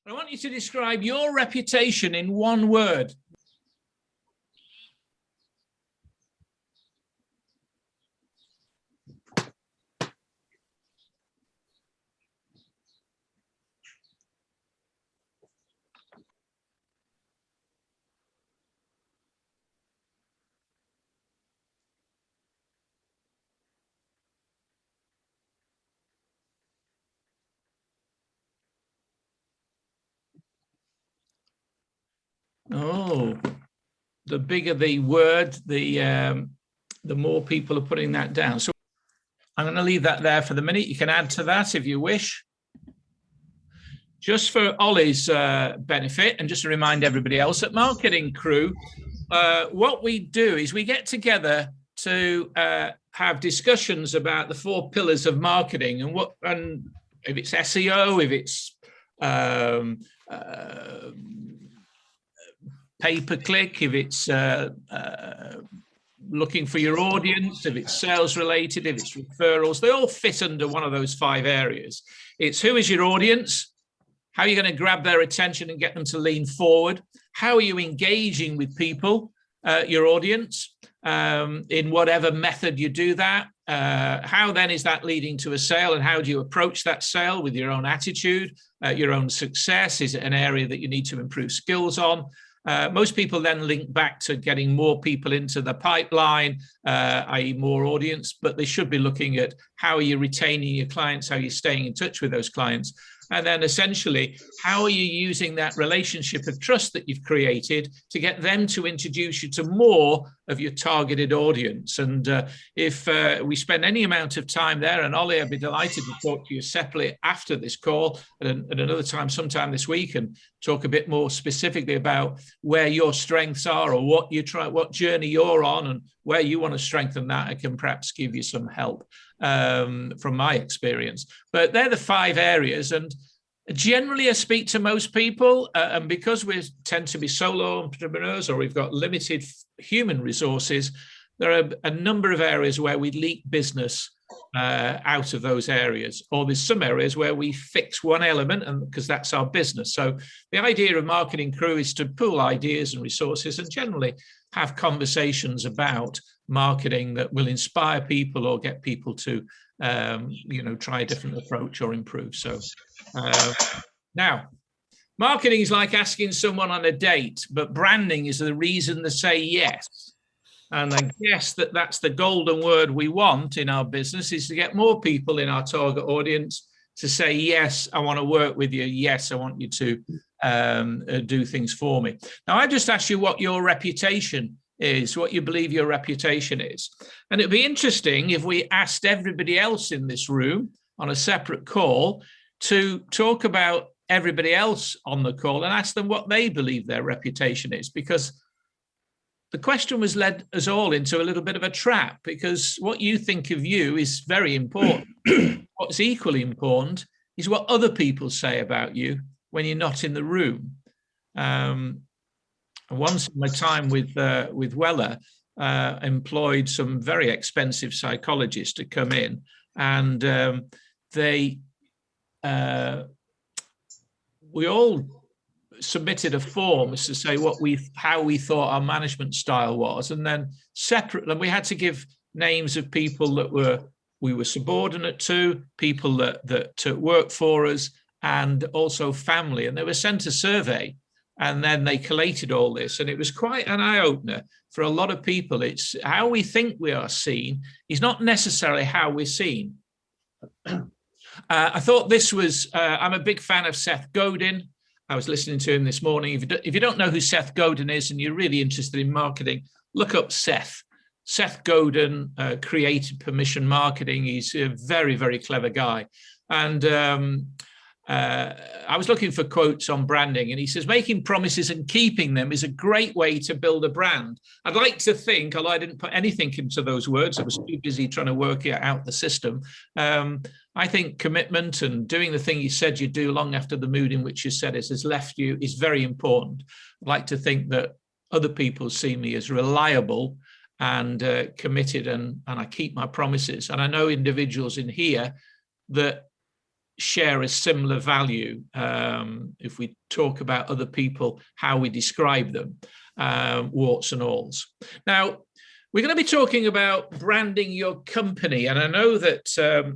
I want you to describe your reputation in one word. Oh, the bigger the word, the more people are putting that down. So I'm going to leave that there for the minute. You can add to that if you wish. Just for Ollie's benefit, and just to remind everybody else at Marketing Crew, what we do is we get together to have discussions about the 4 pillars of marketing, and if it's SEO, if it's pay-per-click, if it's looking for your audience, if it's sales related, if it's referrals, they all fit under one of those 5 areas. It's who is your audience? How are you going to grab their attention and get them to lean forward? How are you engaging with people, your audience, in whatever method you do that? How then is that leading to a sale, and how do you approach that sale with your own attitude, your own success? Is it an area that you need to improve skills on? Most people then link back to getting more people into the pipeline, i.e. more audience, but they should be looking at how are you retaining your clients, how are you staying in touch with those clients, and then essentially, how are you using that relationship of trust that you've created to get them to introduce you to more of your targeted audience? And if we spend any amount of time there, and Ollie, I'd be delighted to talk to you separately after this call at another time, sometime this week, and talk a bit more specifically about where your strengths are, or what journey you're on, and where you want to strengthen that. I can perhaps give you some help from my experience. But they're the 5 areas, and generally I speak to most people, and because we tend to be solo entrepreneurs, or we've got limited human resources, there are a number of areas where we leak business out of those areas, or there's some areas where we fix one element, and because that's our business. So the idea of Marketing Crew is to pool ideas and resources, and generally have conversations about marketing that will inspire people or get people to try a different approach or improve. So now, marketing is like asking someone on a date, but branding is the reason to say yes. And I guess that's the golden word we want in our business, is to get more people in our target audience to say, yes, I want to work with you. Yes, I want you to do things for me. Now, I just asked you what your reputation is, what you believe your reputation is. And it'd be interesting if we asked everybody else in this room on a separate call to talk about everybody else on the call and ask them what they believe their reputation is, because the question was led us all into a little bit of a trap, because what you think of you is very important. What's equally important is what other people say about you when you're not in the room. Once in my time with Weller, employed some very expensive psychologists to come in, and we all submitted a form as to say how we thought our management style was, and then separately we had to give names of people that we were subordinate to, people that worked for us, and also family, and they were sent a survey, and then they collated all this, and it was quite an eye-opener for a lot of people. It's how we think we are seen is not necessarily how we're seen. I thought this was, I'm a big fan of Seth Godin. I was listening to him this morning. If you don't know who Seth Godin is and you're really interested in marketing, look up Seth. Seth Godin created Permission Marketing. He's a very, very clever guy. And I was looking for quotes on branding, and he says, making promises and keeping them is a great way to build a brand. I'd like to think, although I didn't put anything into those words, I was too busy trying to work out the system. I think commitment and doing the thing you said you'd do long after the mood in which you said it has left you is very important. I'd like to think that other people see me as reliable and committed, and I keep my promises. And I know individuals in here that share a similar value if we talk about other people, how we describe them, warts and alls. Now, we're going to be talking about branding your company, and I know that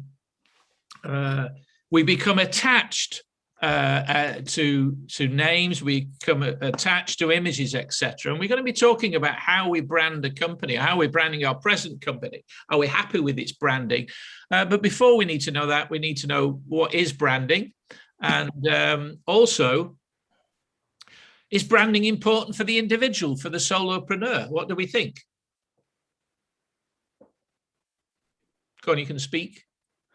we become attached to names, we become attached to images, etc. And we're going to be talking about how we brand a company, how we're branding our present company. Are we happy with its branding? But before we need to know that, we need to know what is branding, and also, is branding important for the individual, for the solopreneur? What do we think? Go on, you can speak.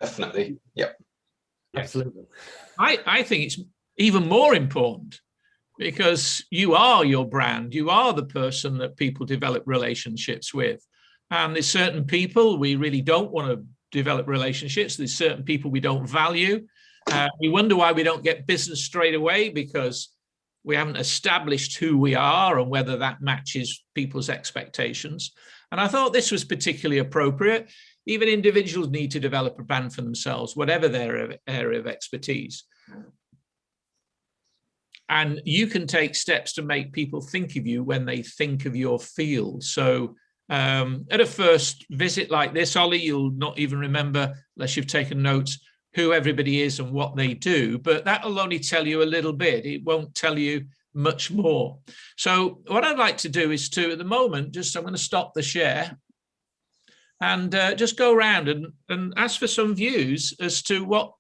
Definitely. Yep. Absolutely. I think it's even more important, because you are your brand. You are the person that people develop relationships with. And there's certain people we really don't want to develop relationships. There's certain people we don't value. We wonder why we don't get business straight away, because we haven't established who we are and whether that matches people's expectations. And I thought this was particularly appropriate. Even individuals need to develop a brand for themselves, whatever their area of expertise. And you can take steps to make people think of you when they think of your field. So at a first visit like this, Ollie, you'll not even remember, unless you've taken notes, who everybody is and what they do, but that will only tell you a little bit. It won't tell you much more. So what I'd like to do is to, at the moment, I'm going to stop the share and just go around and ask for some views as to what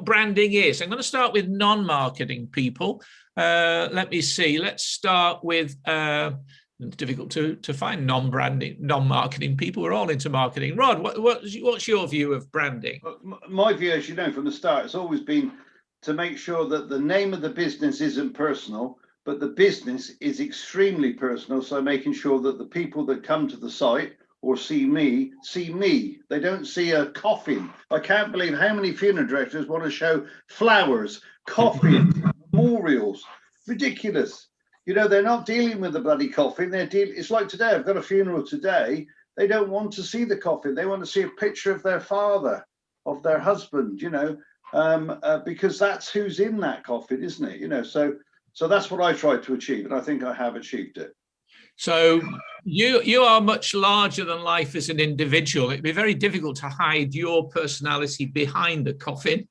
branding is. I'm going to start with non-marketing people. Let me see. Let's start with, it's difficult to find non-marketing people. We're all into marketing. Rod, what's your view of branding? My view, as you know, from the start, it's always been to make sure that the name of the business isn't personal, but the business is extremely personal. So making sure that the people that come to the site or see me. They don't see a coffin. I can't believe how many funeral directors want to show flowers, coffins, memorials. Ridiculous. You know, they're not dealing with the bloody coffin. It's like today. I've got a funeral today. They don't want to see the coffin. They want to see a picture of their father, of their husband, you know, because that's who's in that coffin, isn't it? You know, so that's what I tried to achieve, and I think I have achieved it. So you are much larger than life as an individual. It'd be very difficult to hide your personality behind the coffin,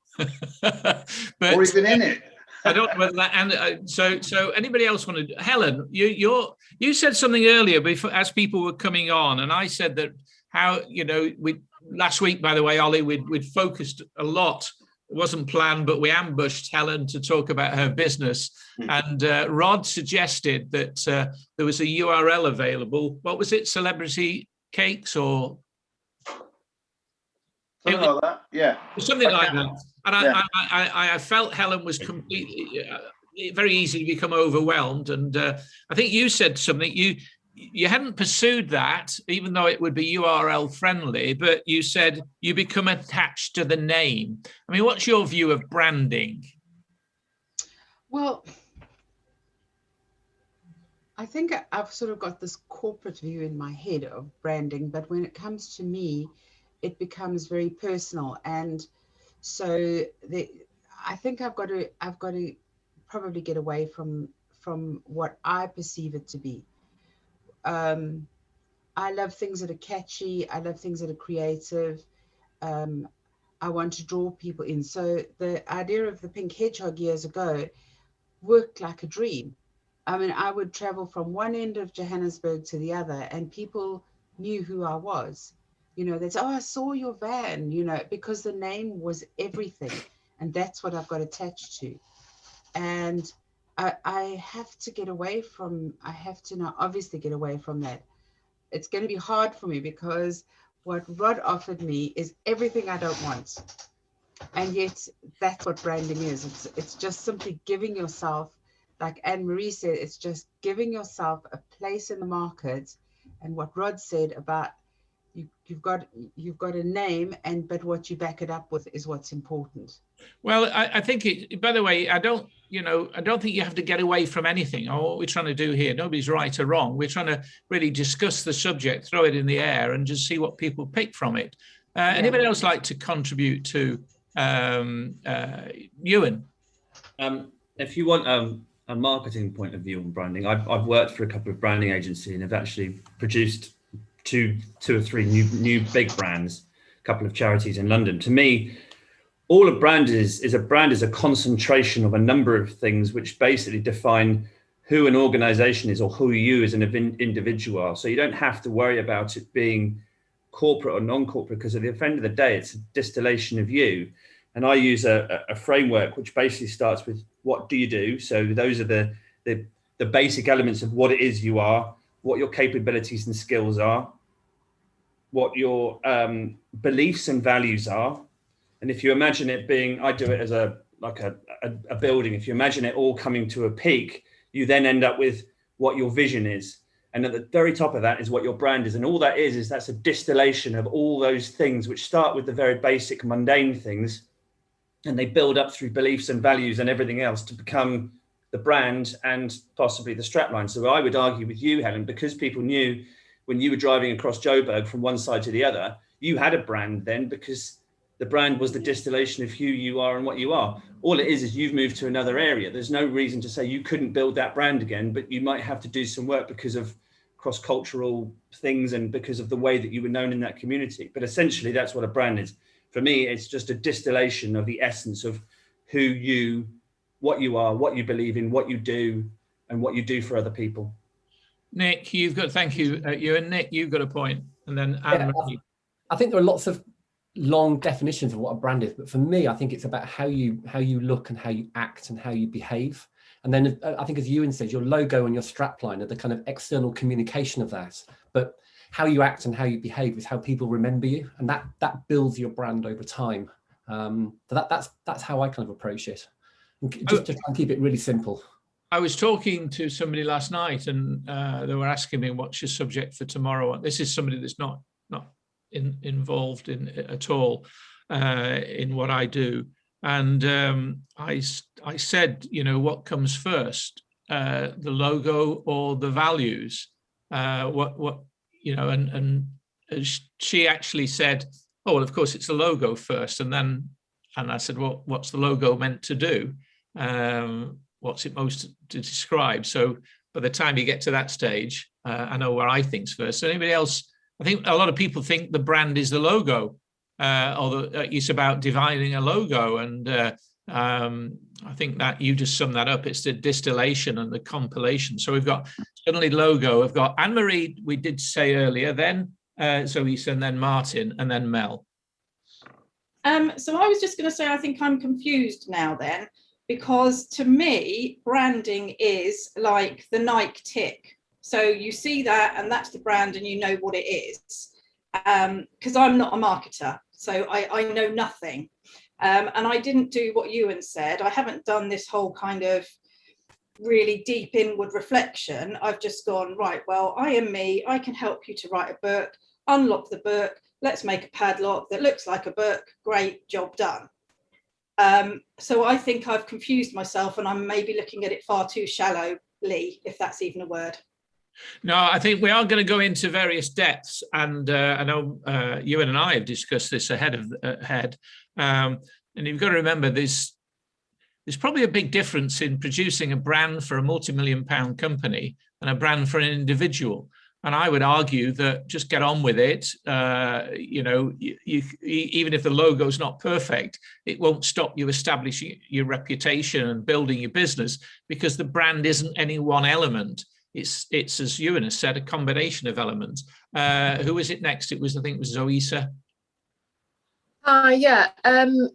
but, or even in it. I don't know whether that. And so anybody else want to? Helen, you said something earlier before, as people were coming on, and I said that how, you know, we last week, by the way, Ollie, we'd focused a lot. It wasn't planned, but we ambushed Helen to talk about her business. And Rod suggested that there was a URL available. What was it? Celebrity Cakes or something like that? Yeah, something like that. And yeah. I felt Helen was completely very easy to become overwhelmed. And I think you said something. You hadn't pursued that, even though it would be URL friendly, but you said you become attached to the name. I mean, what's your view of branding? Well, I think I've sort of got this corporate view in my head of branding, but when it comes to me, it becomes very personal. And so I think I've got to probably get away from what I perceive it to be. I love things that are catchy. I love things that are creative. I want to draw people in. So the idea of the pink hedgehog years ago worked like a dream. I mean, I would travel from one end of Johannesburg to the other, and people knew who I was. You know, they'd say, "Oh, I saw your van," you know, because the name was everything. And that's what I've got attached to. And I have to get away from, I have to now obviously get away from that. It's going to be hard for me because what Rod offered me is everything I don't want. And yet that's what branding is. It's just simply giving yourself, like Anne-Marie said, it's just giving yourself a place in the market. And what Rod said about you've got a name, but what you back it up with is what's important. Well, I think by the way, I don't think you have to get away from anything. Or what we're trying to do here, nobody's right or wrong. We're trying to really discuss the subject, throw it in the air, and just see what people pick from it. Anybody else like to contribute to Ewan. If you want a marketing point of view on branding, I've worked for a couple of branding agencies and have actually produced two or three new big brands, a couple of charities in London. To me, all a brand is a concentration of a number of things which basically define who an organization is or who you as an individual are. So you don't have to worry about it being corporate or non-corporate, because at the end of the day, it's a distillation of you. And I use a framework which basically starts with, what do you do? So those are the basic elements of what it is you are, what your capabilities and skills are, what your beliefs and values are. And if you imagine it being, I do it as a building. If you imagine it all coming to a peak, you then end up with what your vision is. And at the very top of that is what your brand is. And all that is that's a distillation of all those things which start with the very basic mundane things, and they build up through beliefs and values and everything else to become the brand and possibly the strapline. So I would argue with you, Helen, because people knew when you were driving across Joburg from one side to the other, you had a brand then, because the brand was the distillation of who you are and what you are. All it is you've moved to another area. There's no reason to say you couldn't build that brand again, but you might have to do some work because of cross-cultural things and because of the way that you were known in that community. But essentially, that's what a brand is. For me, it's just a distillation of the essence of who you, what you are, what you believe in, what you do, and what you do for other people. Nick, thank you, Ewan. Nick, you've got a point. And then Anne-Marie. I think there are lots of long definitions of what a brand is, but for me, I think it's about how you look and how you act and how you behave. And then I think, as Ewan says, your logo and your strapline are the kind of external communication of that. But how you act and how you behave is how people remember you, and that builds your brand over time. So that's how I kind of approach it. And just to try and keep it really simple. I was talking to somebody last night, and they were asking me, "What's your subject for tomorrow?" This is somebody that's not involved in at all in what I do. And I said, what comes first, the logo or the values? And she actually said, "Oh, well, of course it's the logo first." And I said, "Well, what's the logo meant to do? What's it most to describe?" So by the time you get to that stage, I know where I think's first. So anybody else? I think a lot of people think the brand is the logo. It's about defining a logo, and I think that you just summed that up. It's the distillation and the compilation. So we've got suddenly logo. We've got Anne-Marie, we did say earlier, then Zoisa, and then Martin, and then Mel. So I was just going to say, I think I'm confused now then, because to me, branding is like the Nike tick. So you see that, and that's the brand, and you know what it is. Because I'm not a marketer, so I know nothing. And I didn't do what Ewan said. I haven't done this whole kind of really deep inward reflection. I've just gone, right, well, I am me. I can help you to write a book, unlock the book. Let's make a padlock that looks like a book. Great, job done. So I think I've confused myself, and I'm maybe looking at it far too shallowly, if that's even a word. No, I think we are going to go into various depths, and I know Ewan and I have discussed this ahead. And you've got to remember, there's probably a big difference in producing a brand for a multi-million-pound company and a brand for an individual. And I would argue that just get on with it. Even if the logo's not perfect, it won't stop you establishing your reputation and building your business, because the brand isn't any one element. It's as Ewan has said, a combination of elements. Who was it next? I think it was Zoisa.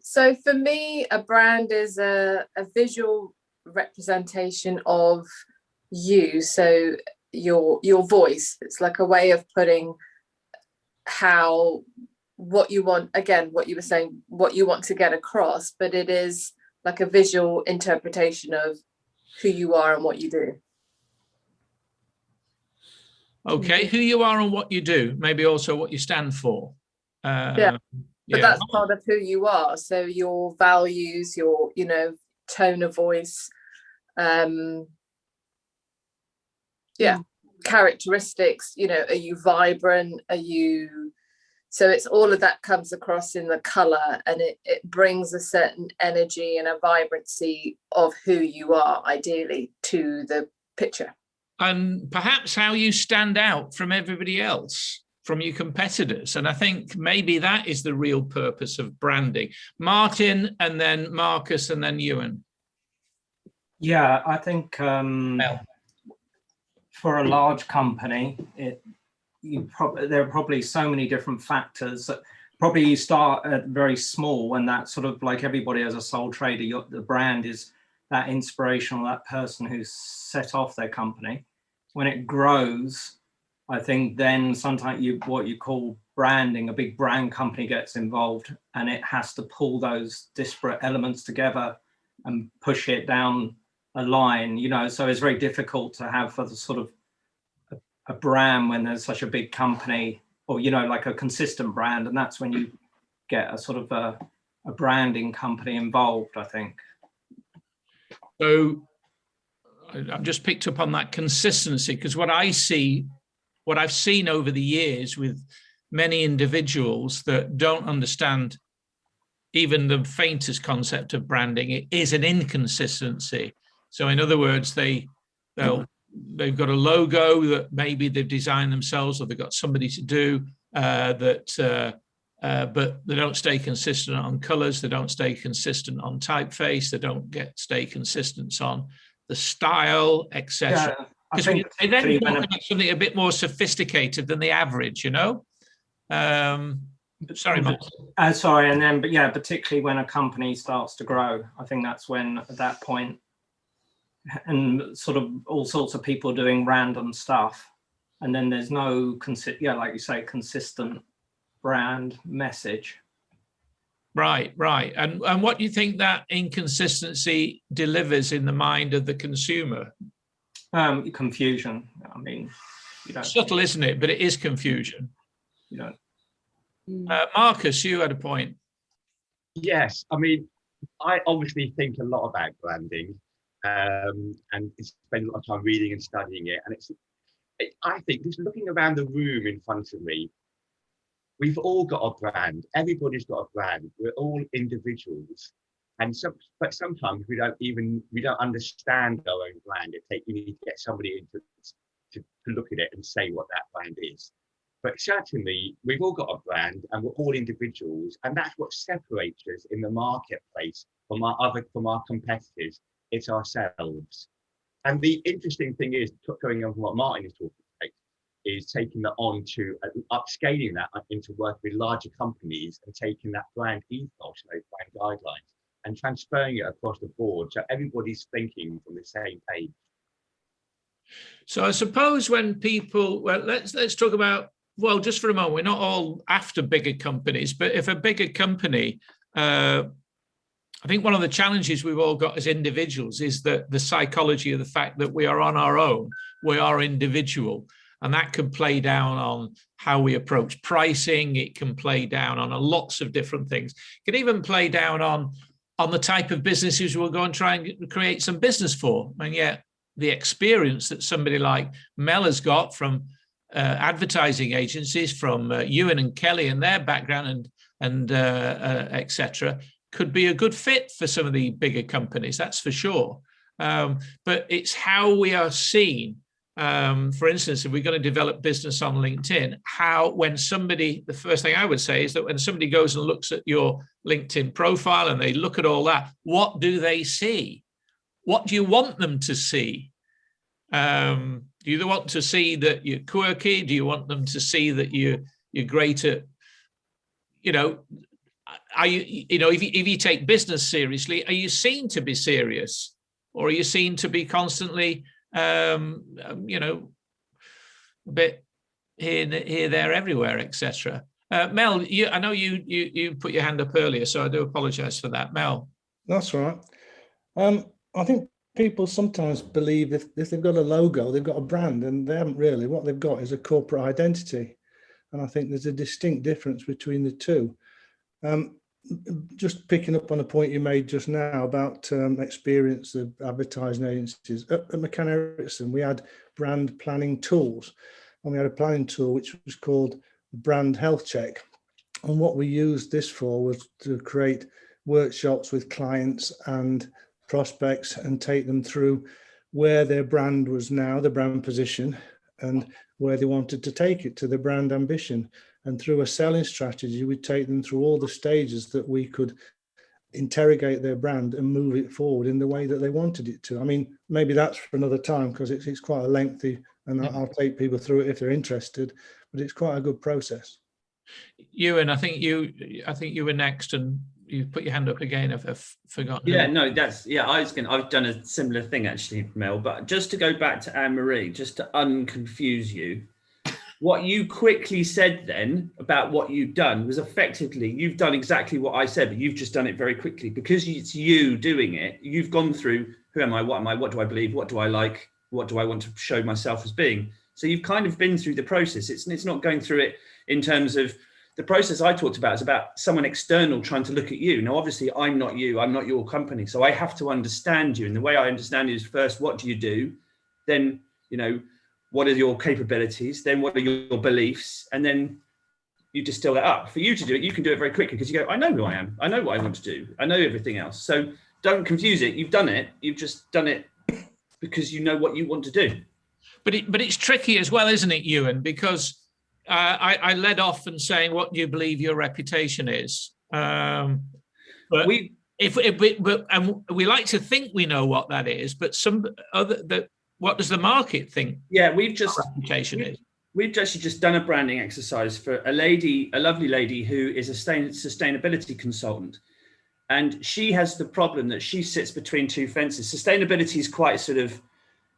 So for me, a brand is a visual representation of you. So your voice. It's like a way of putting what you want, again, what you were saying, what you want to get across, but it is like a visual interpretation of who you are and what you do. Okay, who you are and what you do, maybe also what you stand for. But that's part of who you are. So your values, your tone of voice, characteristics. Are you vibrant? Are you So it's all of that comes across in the colour, and it brings a certain energy and a vibrancy of who you are, ideally, to the picture. And perhaps how you stand out from everybody else, from your competitors. And I think maybe that is the real purpose of branding. Martin, and then Marcus, and then Ewan. Yeah, I think for a large company, there are probably so many different factors that probably you start at very small, when that sort of, like everybody as a sole trader, the brand is that inspirational, that person who's set off their company. When it grows, I think then sometimes what you call branding, a big brand company gets involved, and it has to pull those disparate elements together and push it down a line, so it's very difficult to have for the sort of a brand when there's such a big company, or like a consistent brand, and that's when you get a sort of a branding company involved, I think. So I've just picked up on that consistency, because what I've seen over the years with many individuals that don't understand even the faintest concept of branding, it is an inconsistency. So in other words, they've got a logo that maybe they've designed themselves, or they've got somebody to do but they don't stay consistent on colors, they don't stay consistent on typeface, they don't stay consistent on the style, etc. Because they then want something a bit more sophisticated than the average, Sorry, Mark. Sorry, and then, but yeah, particularly when a company starts to grow, I think that's when, at that point, and sort of all sorts of people doing random stuff, and then there's no like you say, consistent brand message. Right. And what do you think that inconsistency delivers in the mind of the consumer? Confusion. I mean, subtle, isn't it? But it is confusion. Marcus, you had a point. Yes, I mean, I obviously think a lot about branding, and spend a lot of time reading and studying it. And I think, just looking around the room in front of me, we've all got a brand. Everybody's got a brand. We're all individuals, but sometimes we don't understand our own brand. You need to get somebody to look at it and say what that brand is. But certainly, we've all got a brand, and we're all individuals, and that's what separates us in the marketplace from our competitors. It's ourselves. And the interesting thing is, going on from what Martin is talking about, is taking that on to upscaling that into working with larger companies and taking that brand ethos, those brand guidelines, and transferring it across the board so everybody's thinking from the same page. So I suppose when people, let's talk about, just for a moment, we're not all after bigger companies, but if a bigger company, I think one of the challenges we've all got as individuals is that the psychology of the fact that we are on our own, we are individual, and that can play down on how we approach pricing. It can play down on lots of different things. It can even play down on the type of businesses we'll go and try and create some business for. And yet the experience that somebody like Mel has got from advertising agencies, from Ewan and Kelly and their background and etc., could be a good fit for some of the bigger companies, that's for sure. But it's how we are seen. For instance, if we're going to develop business on LinkedIn, the first thing I would say is that when somebody goes and looks at your LinkedIn profile and they look at all that, what do they see? What do you want them to see? Do you want to see that you're quirky? Do you want them to see that you're great at, if you take business seriously, are you seen to be serious, or are you seen to be constantly, a bit here, there, everywhere, etc.? Mel, I know you put your hand up earlier, so I do apologise for that. Mel. That's right. I think people sometimes believe if they've got a logo, they've got a brand, and they haven't really. What they've got is a corporate identity. And I think there's a distinct difference between the two. Just picking up on a point you made just now about experience of advertising agencies. At McCann Erickson, we had brand planning tools, and we had a planning tool which was called Brand Health Check. And what we used this for was to create workshops with clients and prospects and take them through where their brand was now, the brand position, and where they wanted to take it to the brand ambition. And through a selling strategy, we take them through all the stages that we could interrogate their brand and move it forward in the way that they wanted it to. I mean, maybe that's for another time, because it's quite a lengthy, and I'll take people through it if they're interested, but it's quite a good process. Ewan, I think you were next, and you put your hand up again. I've forgotten. Yeah, no, I've done a similar thing actually, Mel, but just to go back to Anne-Marie, just to unconfuse you, what you quickly said then about what you've done was effectively, you've done exactly what I said, but you've just done it very quickly because it's you doing it. You've gone through, who am I, what do I believe, what do I like, what do I want to show myself as being? So you've kind of been through the process. It's not going through it in terms of the process I talked about is about someone external trying to look at you. Now, obviously, I'm not you, I'm not your company. So I have to understand you. And the way I understand you is first, what do you do? Then, what are your capabilities? Then what are your beliefs? And then you distill that up. For you to do it, you can do it very quickly because you go, I know who I am. I know what I want to do. I know everything else. So don't confuse it. You've done it. You've just done it because you know what you want to do. But it's tricky as well, isn't it, Ewan? Because I led off in saying, what do you believe your reputation is? But we like to think we know what that is, but what does the market think? Yeah, we've just actually just done a branding exercise for a lovely lady who is a sustainability consultant. And she has the problem that she sits between two fences. Sustainability is quite sort of,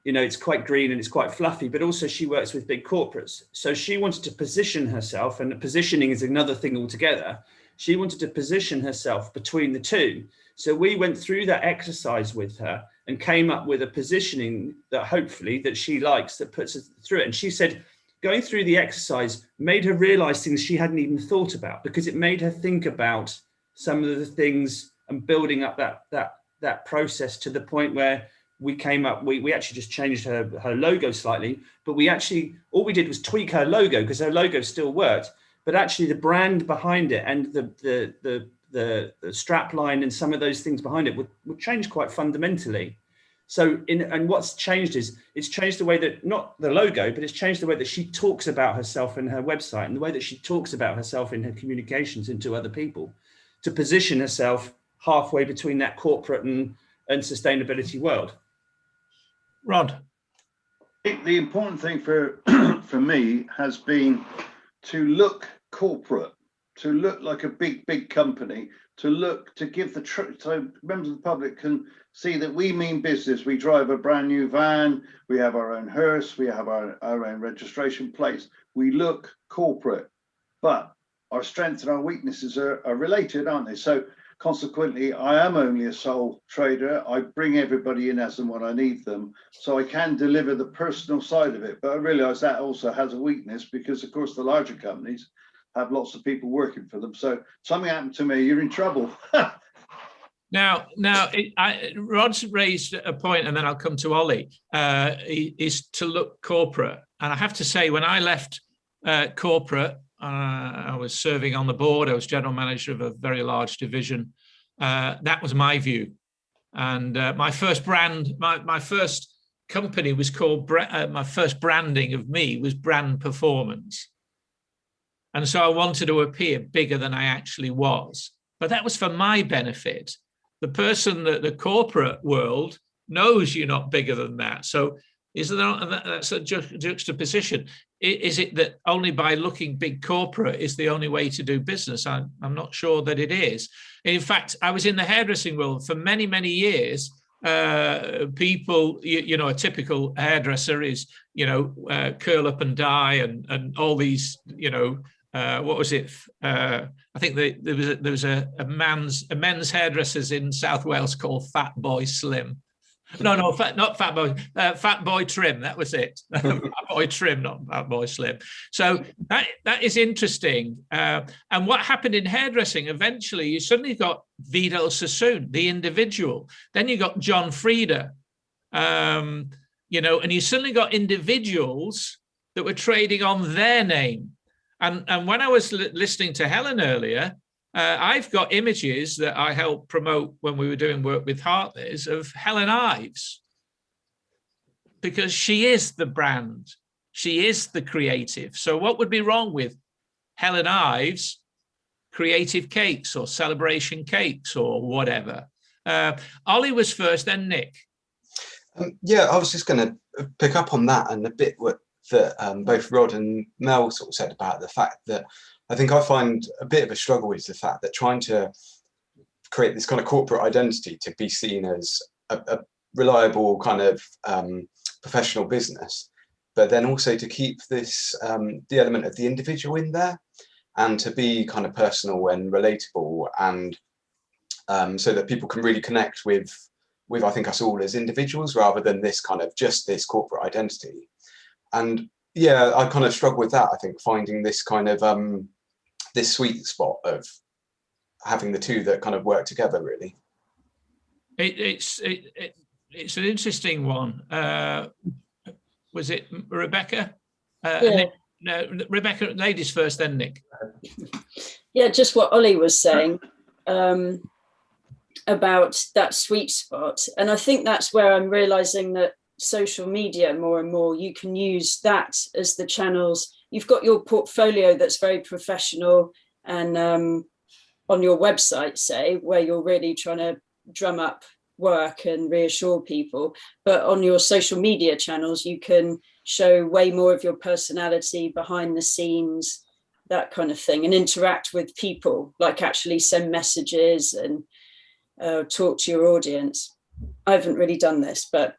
it's quite green and it's quite fluffy, but also she works with big corporates. So she wanted to position herself, and positioning is another thing altogether. She wanted to position herself between the two. So we went through that exercise with her and came up with a positioning that hopefully that she likes, that puts her through it. And she said, going through the exercise made her realize things she hadn't even thought about, because it made her think about some of the things and building up that process to the point where we came up, we actually just changed her logo slightly, but all we did was tweak her logo because her logo still worked, but actually the brand behind it and the strap line and some of those things behind it would change quite fundamentally. So and what's changed is it's changed the way that, not the logo, but it's changed the way that she talks about herself in her website and the way that she talks about herself in her communications into other people, to position herself halfway between that corporate and sustainability world. Rod? The important thing for me has been to look corporate, to look like a big company, to give so members of the public can see that we mean business. We drive a brand new van, we have our own hearse, we have our own registration plates. We look corporate, but our strengths and our weaknesses are related, aren't they? So consequently, I am only a sole trader. I bring everybody in as and when I need them, so I can deliver the personal side of it. But I realise that also has a weakness because, of course, the larger companies have lots of people working for them. So something happened to me, you're in trouble. Now, Rod's raised a point, and then I'll come to Ollie, is to look corporate. And I have to say, when I left corporate, I was serving on the board. I was general manager of a very large division. That was my view. And my first brand, my first company was called, my first branding of me was Brand Performance. And so I wanted to appear bigger than I actually was. But that was for my benefit. The person that the corporate world knows you're not bigger than that. So that's a juxtaposition. Is it that only by looking big corporate is the only way to do business? I'm not sure that it is. In fact, I was in the hairdressing world for many, many years. People, a typical hairdresser is, curl up and dye and all these, what was it? I think there was a men's hairdressers in South Wales called Fat Boy Slim. No, not Fat Boy, Fat Boy Trim. That was it. Fat Boy Trim, not Fat Boy Slim. So that is interesting. And what happened in hairdressing? Eventually, you suddenly got Vidal Sassoon, the individual. Then you got John Frieda, and you suddenly got individuals that were trading on their name. And when I was listening to Helen earlier, I've got images that I helped promote when we were doing work with Hartley's of Helen Ives, because she is the brand. She is the creative. So what would be wrong with Helen Ives creative cakes or celebration cakes or whatever? Ollie was first, then Nick. Yeah, I was just going to pick up on that and a bit what that both Rod and Mel sort of said about the fact that I think I find a bit of a struggle is the fact that trying to create this kind of corporate identity to be seen as a reliable kind of professional business, but then also to keep this the element of the individual in there and to be kind of personal and relatable, and so that people can really connect with I think us all as individuals rather than this kind of just this corporate identity. And yeah, I kind of struggle with that. I think finding this kind of this sweet spot of having the two that kind of work together really. It's an interesting one. Was it Rebecca? Yeah. No, Rebecca, ladies first, then Nick. Yeah, just what Ollie was saying about that sweet spot. And I think that's where I'm realizing that social media more and more, you can use that as the channels. You've got your portfolio that's very professional and on your website, say, where you're really trying to drum up work and reassure people, but on your social media channels you can show way more of your personality behind the scenes, that kind of thing, and interact with people, like actually send messages and talk to your audience. I haven't really done this, but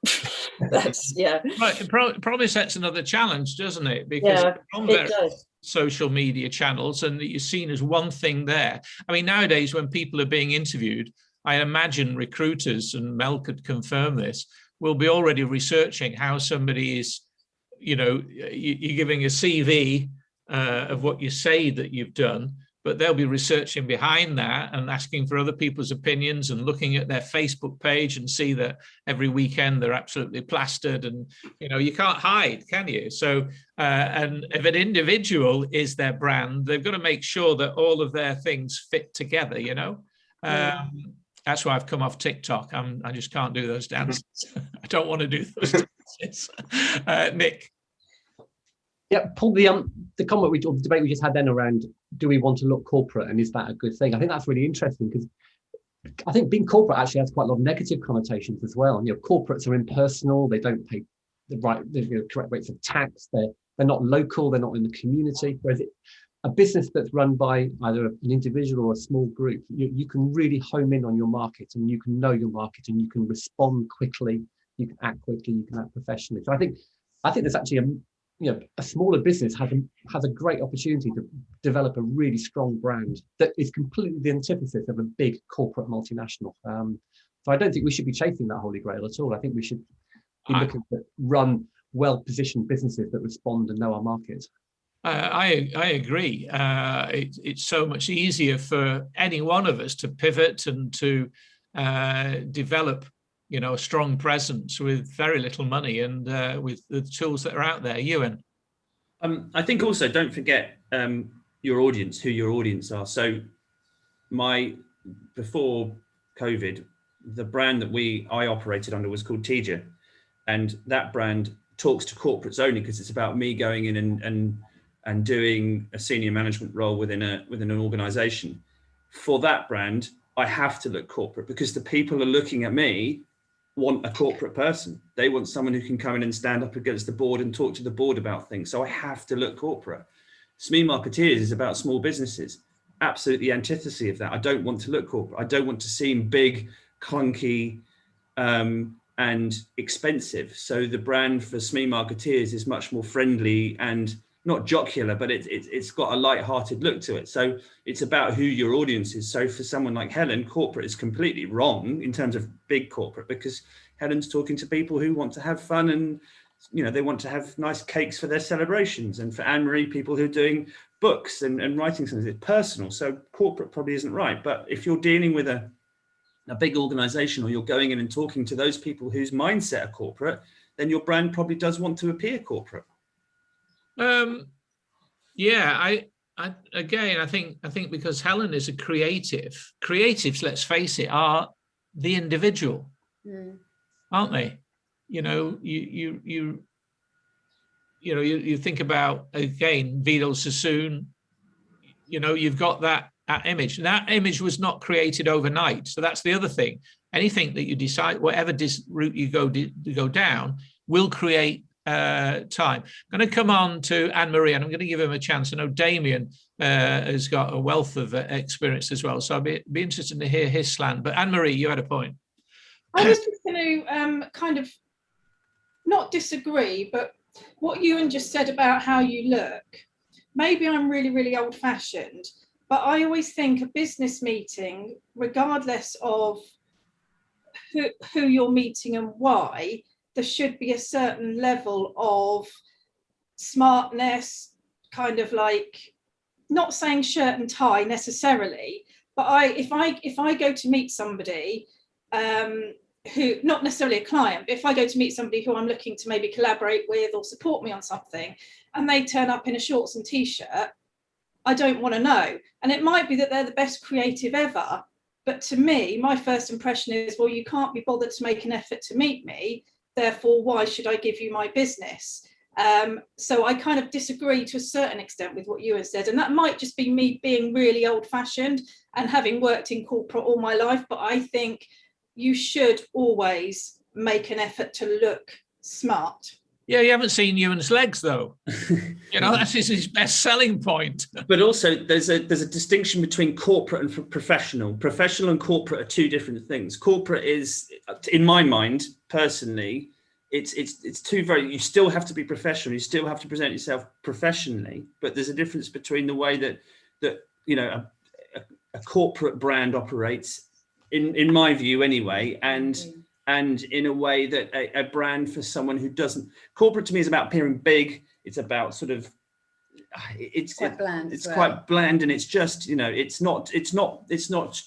that's, yeah. Right, it probably sets another challenge, doesn't it? Because yeah, it does. Social media channels and you're seen as one thing there. I mean, nowadays when people are being interviewed, I imagine recruiters, and Mel could confirm this, will be already researching how somebody is, you know, you're giving a CV of what you say that you've done, but they'll be researching behind that and asking for other people's opinions and looking at their Facebook page and see that every weekend they're absolutely plastered, and you know, you can't hide, can you? So and if an individual is their brand, they've got to make sure that all of their things fit together, you know. That's why I've come off TikTok. I just can't do those dances. I don't want to do those dances. Nick. Yeah, Paul, the comment or the debate we just had then around, do we want to look corporate and is that a good thing? I think that's really interesting because I think being corporate actually has quite a lot of negative connotations as well. You know, corporates are impersonal. They don't pay the correct rates of tax. They're not local. They're not in the community. Whereas a business that's run by either an individual or a small group, you can really home in on your market and you can know your market and you can respond quickly. You can act quickly. You can act professionally. So I think there's actually a smaller business has a great opportunity to develop a really strong brand that is completely the antithesis of a big corporate multinational. So I don't think we should be chasing that holy grail at all. I think we should be looking to run well-positioned businesses that respond and know our market. I agree. It's so much easier for any one of us to pivot and to develop, you know, a strong presence with very little money and with the tools that are out there. Ewan? I think also don't forget your audience, who your audience are. So before COVID, the brand that I operated under was called Teja, and that brand talks to corporates only because it's about me going in and doing a senior management role within an organization. For that brand, I have to look corporate because the people are looking at me want a corporate person. They want someone who can come in and stand up against the board and talk to the board about things. So I have to look corporate. SME Marketeers is about small businesses. Absolutely antithesis of that. I don't want to look corporate. I don't want to seem big, clunky, and expensive. So the brand for SME Marketeers is much more friendly and not jocular, but it's got a light-hearted look to it. So it's about who your audience is. So for someone like Helen, corporate is completely wrong in terms of big corporate, because Helen's talking to people who want to have fun and, you know, they want to have nice cakes for their celebrations. And for Anne-Marie, people who are doing books and writing something, it's personal. So corporate probably isn't right. But if you're dealing with a big organization, or you're going in and talking to those people whose mindset are corporate, then your brand probably does want to appear corporate. Yeah, I think because Helen is a creative, creatives, let's face it, are the individual, aren't they? You know, you think about, again, Vidal Sassoon, you know, you've got that image. And that image was not created overnight. So that's the other thing. Anything that you decide, whatever route you go down, will create time. I'm going to come on to Anne-Marie, and I'm going to give him a chance. I know Damien has got a wealth of experience as well, so I'd be interested to hear his slant. But Anne-Marie, you had a point. I was just going to kind of not disagree, but what Ewan just said about how you look, maybe I'm really, really old-fashioned, but I always think a business meeting, regardless of who you're meeting and why, there should be a certain level of smartness, kind of like, not saying shirt and tie necessarily, but if I go to meet somebody who, not necessarily a client, but if I go to meet somebody who I'm looking to maybe collaborate with or support me on something, and they turn up in a shorts and t-shirt, I don't want to know. And it might be that they're the best creative ever, but to me, my first impression is, well, you can't be bothered to make an effort to meet me, therefore, why should I give you my business? So I kind of disagree to a certain extent with what Ewan said, and that might just be me being really old-fashioned and having worked in corporate all my life, but I think you should always make an effort to look smart. Yeah, you haven't seen Ewan's legs, though. You know, that's his best selling point. But also, there's a distinction between corporate and professional. Professional and corporate are two different things. Corporate is, in my mind, personally, it's two very. You still have to be professional. You still have to present yourself professionally. But there's a difference between the way that you know a corporate brand operates, in my view, anyway, and in a way that a brand for someone who doesn't. Corporate to me is about appearing big. It's about sort of. It's quite bland. It's quite bland, and it's just, you know, it's not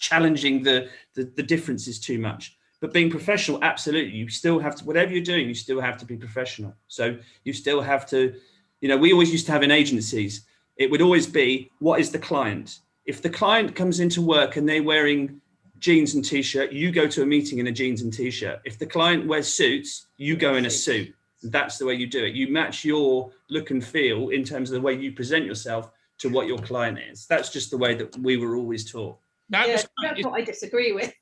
challenging the differences too much. But being professional, absolutely, you still have to, whatever you're doing, you still have to be professional. So you still have to, you know, we always used to have in agencies, it would always be, what is the client? If the client comes into work and they're wearing jeans and t-shirt, you go to a meeting in a jeans and t-shirt. If the client wears suits, you go in a suit. That's the way you do it. You match your look and feel in terms of the way you present yourself to what your client is. That's just the way that we were always taught. That's what I disagree with.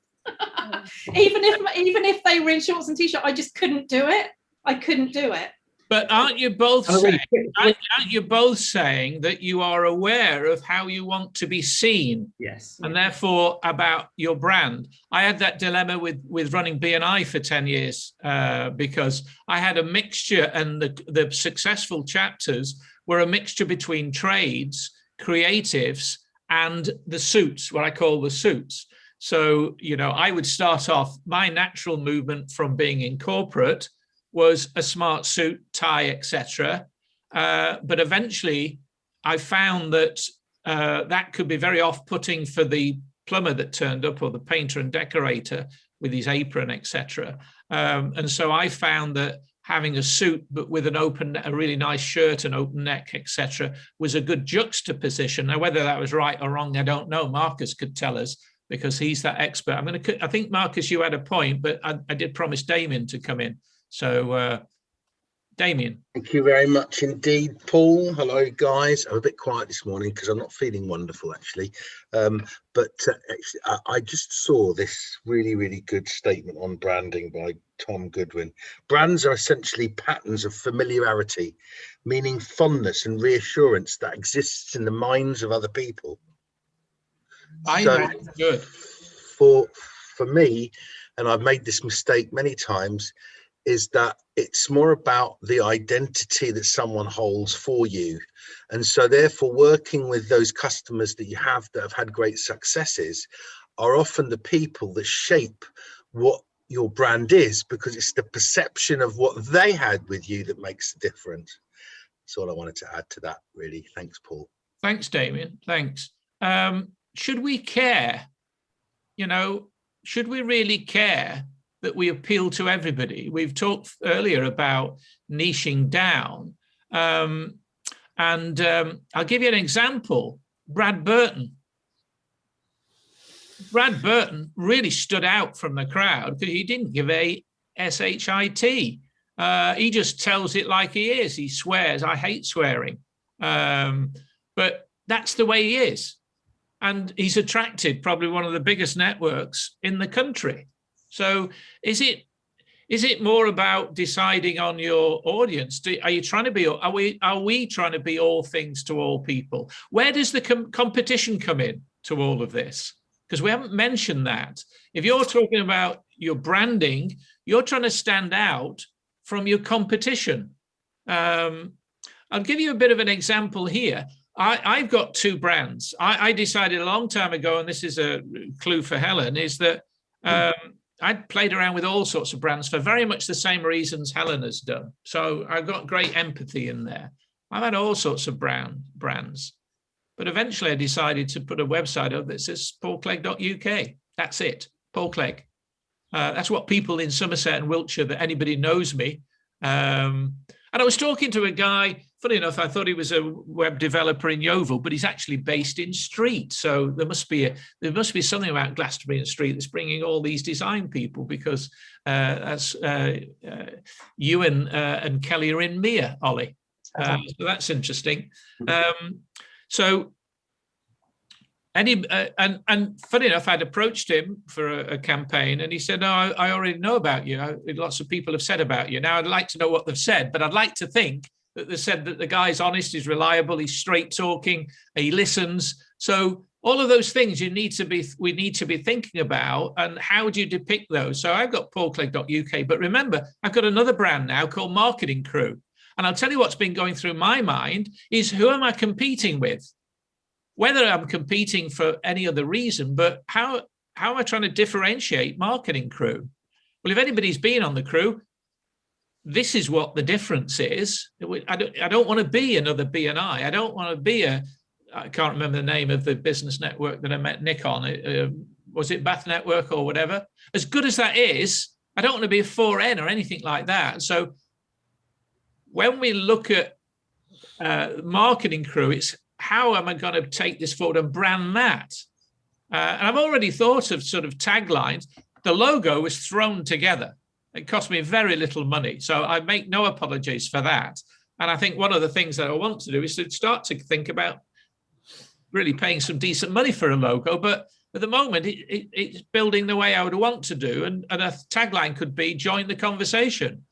even if they were in shorts and t-shirt, I just couldn't do it. I couldn't do it. But aren't you both saying that you are aware of how you want to be seen? Yes. And therefore about your brand. I had that dilemma with running B&I for 10 years because I had a mixture, and the successful chapters were a mixture between trades, creatives, and the suits, what I call the suits. So, you know, I would start off, my natural movement from being in corporate was a smart suit, tie, etc. But eventually I found that that could be very off-putting for the plumber that turned up, or the painter and decorator with his apron, etc. And so I found that having a suit but with a really nice shirt and open neck, etc., was a good juxtaposition. Now, whether that was right or wrong, I don't know. Marcus could tell us, because he's that expert. I think, Marcus, you had a point, but I did promise Damien to come in. So, Damien. Thank you very much indeed, Paul. Hello, guys. I'm a bit quiet this morning because I'm not feeling wonderful, actually. But I just saw this really, really good statement on branding by Tom Goodwin. Brands are essentially patterns of familiarity, meaning fondness and reassurance that exists in the minds of other people. Good. For me, and I've made this mistake many times, is that it's more about the identity that someone holds for you. And so therefore, working with those customers that you have that have had great successes are often the people that shape what your brand is, because it's the perception of what they had with you that makes the difference. That's all I wanted to add to that, really. Thanks, Paul. Thanks, Damien. Thanks. Should we care? You know, should we really care that we appeal to everybody? We've talked earlier about niching down. And I'll give you an example. Brad Burton. Brad Burton really stood out from the crowd because he didn't give a SHIT. He just tells it like he is. He swears. I hate swearing. But that's the way he is. And he's attracted probably one of the biggest networks in the country. So is it more about deciding on your audience? Are you trying to be, are we trying to be all things to all people? Where does the competition come in to all of this? Because we haven't mentioned that. If you're talking about your branding, you're trying to stand out from your competition. I'll give you a bit of an example here. I've got two brands. I decided a long time ago, and this is a clue for Helen, is that I'd played around with all sorts of brands for very much the same reasons Helen has done. So I've got great empathy in there. I've had all sorts of brands. But eventually I decided to put a website up that says paulclegg.uk. That's it, Paul Clegg. That's what people in Somerset and Wiltshire, that anybody knows me. And I was talking to a guy, funny enough, I thought he was a web developer in Yeovil, but he's actually based in Street. So there must be something about Glastonbury and Street that's bringing all these design people, because that's you and Kelly are in Mere, Ollie. So that's interesting. And funny enough, I'd approached him for a campaign, and he said, "No, I already know about you. Lots of people have said about you. Now I'd like to know what they've said, but I'd like to think that they said that the guy's honest, he's reliable, he's straight talking, he listens." So all of those things we need to be thinking about, and how do you depict those? So I've got paulclegg.uk, but remember, I've got another brand now called Marketing Crew. And I'll tell you what's been going through my mind is, who am I competing with? Whether I'm competing for any other reason, but how am I trying to differentiate Marketing Crew? Well, if anybody's been on the crew, this is what the difference is. I don't want to be another BNI. I don't want to be I can't remember the name of the business network that I met Nick on. Was it Bath Network or whatever? As good as that is, I don't want to be a 4N or anything like that. So when we look at Marketing Crew, it's how am I going to take this forward and brand that? And I've already thought of sort of taglines. The logo was thrown together. It cost me very little money. So I make no apologies for that. And I think one of the things that I want to do is to start to think about really paying some decent money for a logo. But at the moment, it's building the way I would want to do. And a tagline could be, join the conversation.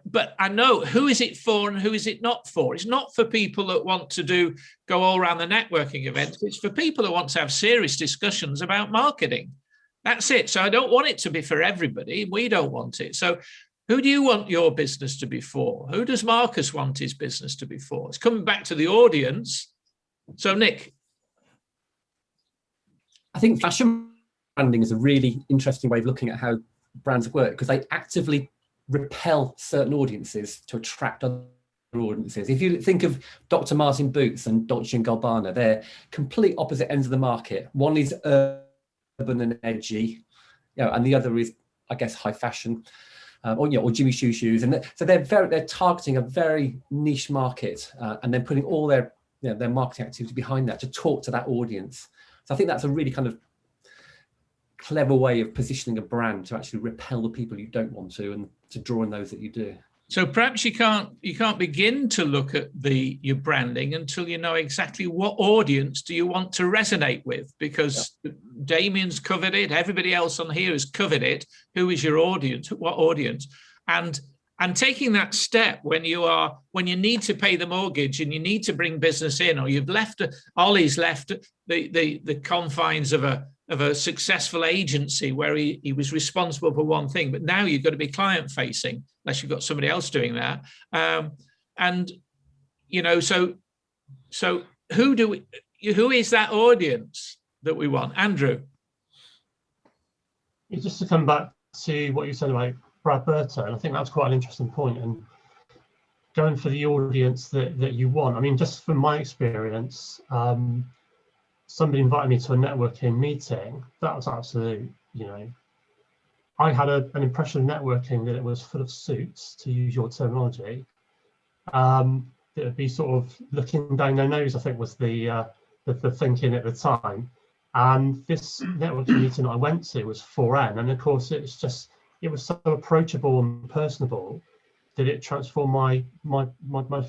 But I know who is it for and who is it not for. It's not for people that want to go all around the networking events. It's for people that want to have serious discussions about marketing. That's it. So I don't want it to be for everybody. We don't want it. So who do you want your business to be for? Who does Marcus want his business to be for? It's coming back to the audience. So Nick. I think fashion branding is a really interesting way of looking at how brands work, because they actively repel certain audiences to attract other audiences. If you think of Dr. Martin Boots and Dolce & Gabbana, they're complete opposite ends of the market. One is urban and edgy, and the other is, I guess, high fashion, or Jimmy Choo shoes. And so they're targeting a very niche market, and then putting all their marketing activity behind that to talk to that audience. So I think that's a really kind of clever way of positioning a brand to actually repel the people you don't want to, and to draw in those that you do. So perhaps you can't begin to look at your branding until you know exactly what audience do you want to resonate with, because Damien's covered it, everybody else on here has covered it. Who is your audience? What audience? And taking that step when you need to pay the mortgage and you need to bring business in, or Ollie's left the confines of a successful agency where he was responsible for one thing, but now you've got to be client facing, unless you've got somebody else doing that. So who is that audience that we want? Andrew. Just to come back to what you said about Brad Burton, I think that's quite an interesting point, and going for the audience that you want. I mean, just from my experience, somebody invited me to a networking meeting. That was absolute, I had an impression of networking that it was full of suits, to use your terminology. It would be sort of looking down their nose, I think was the the thinking at the time. And this networking meeting I went to was 4N, and of course it was so approachable and personable that it transformed my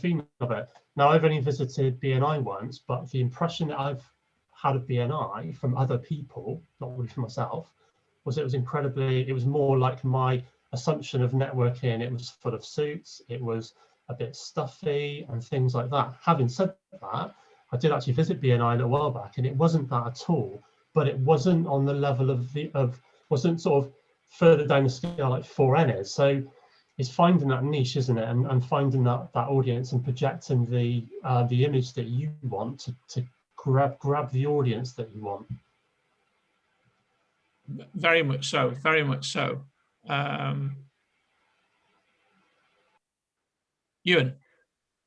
feeling of it. Now, I've only visited BNI once, but the impression that I've had of BNI from other people, not really from myself, was it was more like my assumption of networking. It was full of suits, it was a bit stuffy and things like that. Having said that, I did actually visit BNI a little while back, and it wasn't that at all, but it wasn't on the level wasn't sort of further down the scale like 4N is. So it's finding that niche, isn't it? And finding that audience and projecting the image that you want to grab the audience that you want. Very much so, very much so. Ewan.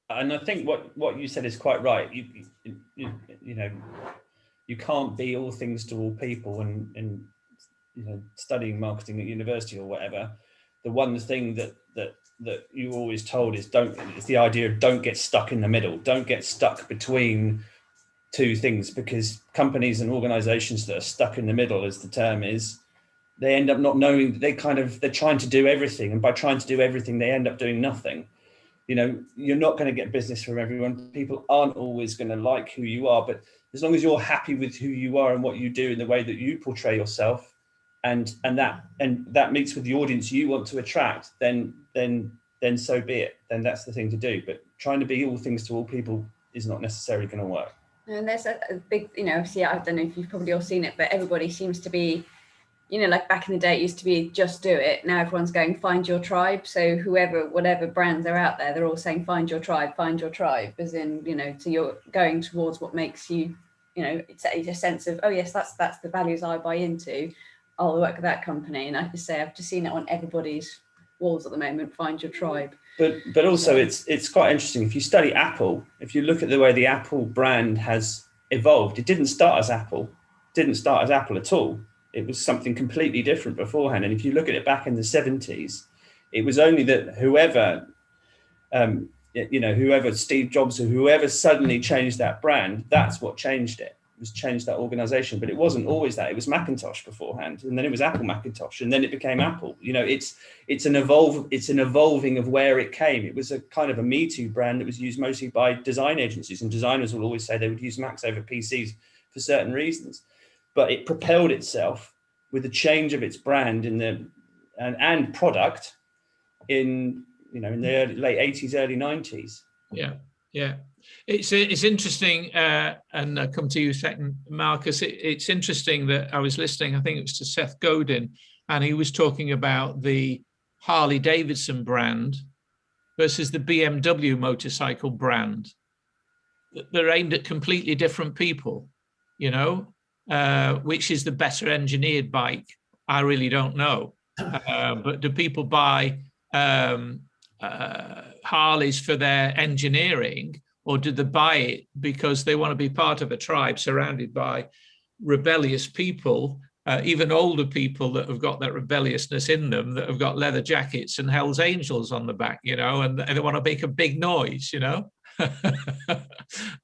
And I think what you said is quite right. You know, you can't be all things to all people, and you know, studying marketing at university or whatever. The one thing that you're always told is it's the idea of don't get stuck in the middle. Don't get stuck between two things, because companies and organizations that are stuck in the middle, as the term is, they end up not knowing. They're trying to do everything, and by trying to do everything, they end up doing nothing. You know, you're not going to get business from everyone. People aren't always going to like who you are, but as long as you're happy with who you are and what you do in the way that you portray yourself, and that meets with the audience you want to attract, then so be it. Then that's the thing to do. But trying to be all things to all people is not necessarily going to work. And there's a big, you know, obviously, I don't know if you've probably all seen it, but everybody seems to be, you know, like back in the day, it used to be just do it. Now everyone's going, find your tribe. So whatever brands are out there, they're all saying, find your tribe, as in, you know, so you're going towards what makes you, you know, it's a sense of, oh yes, that's the values I buy into. I'll work with that company. And I can say, I've just seen it on everybody's walls at the moment, find your tribe. But also it's quite interesting. If you study Apple, if you look at the way the Apple brand has evolved, it didn't start as Apple at all. It was something completely different beforehand. And if you look at it back in the 70s, it was only that whoever Steve Jobs or whoever suddenly changed that brand, that's what changed it. It was changed that organization. But it wasn't always that. It was Macintosh beforehand, and then it was Apple Macintosh, and then it became Apple. You know, it's an evolving of where it came. It was a kind of a Me Too brand that was used mostly by design agencies, and designers will always say they would use Macs over PCs for certain reasons. But it propelled itself with the change of its brand and product in the late 80s, early 90s. Yeah. It's interesting, and I'll come to you second, Marcus. It's interesting that I was listening, I think it was to Seth Godin, and he was talking about the Harley Davidson brand versus the BMW motorcycle brand. They're aimed at completely different people, you know. Which is the better engineered bike? I really don't know. But do people buy Harleys for their engineering, or do they buy it because they want to be part of a tribe surrounded by rebellious people, even older people that have got that rebelliousness in them, that have got leather jackets and Hell's Angels on the back, you know, and they want to make a big noise, you know?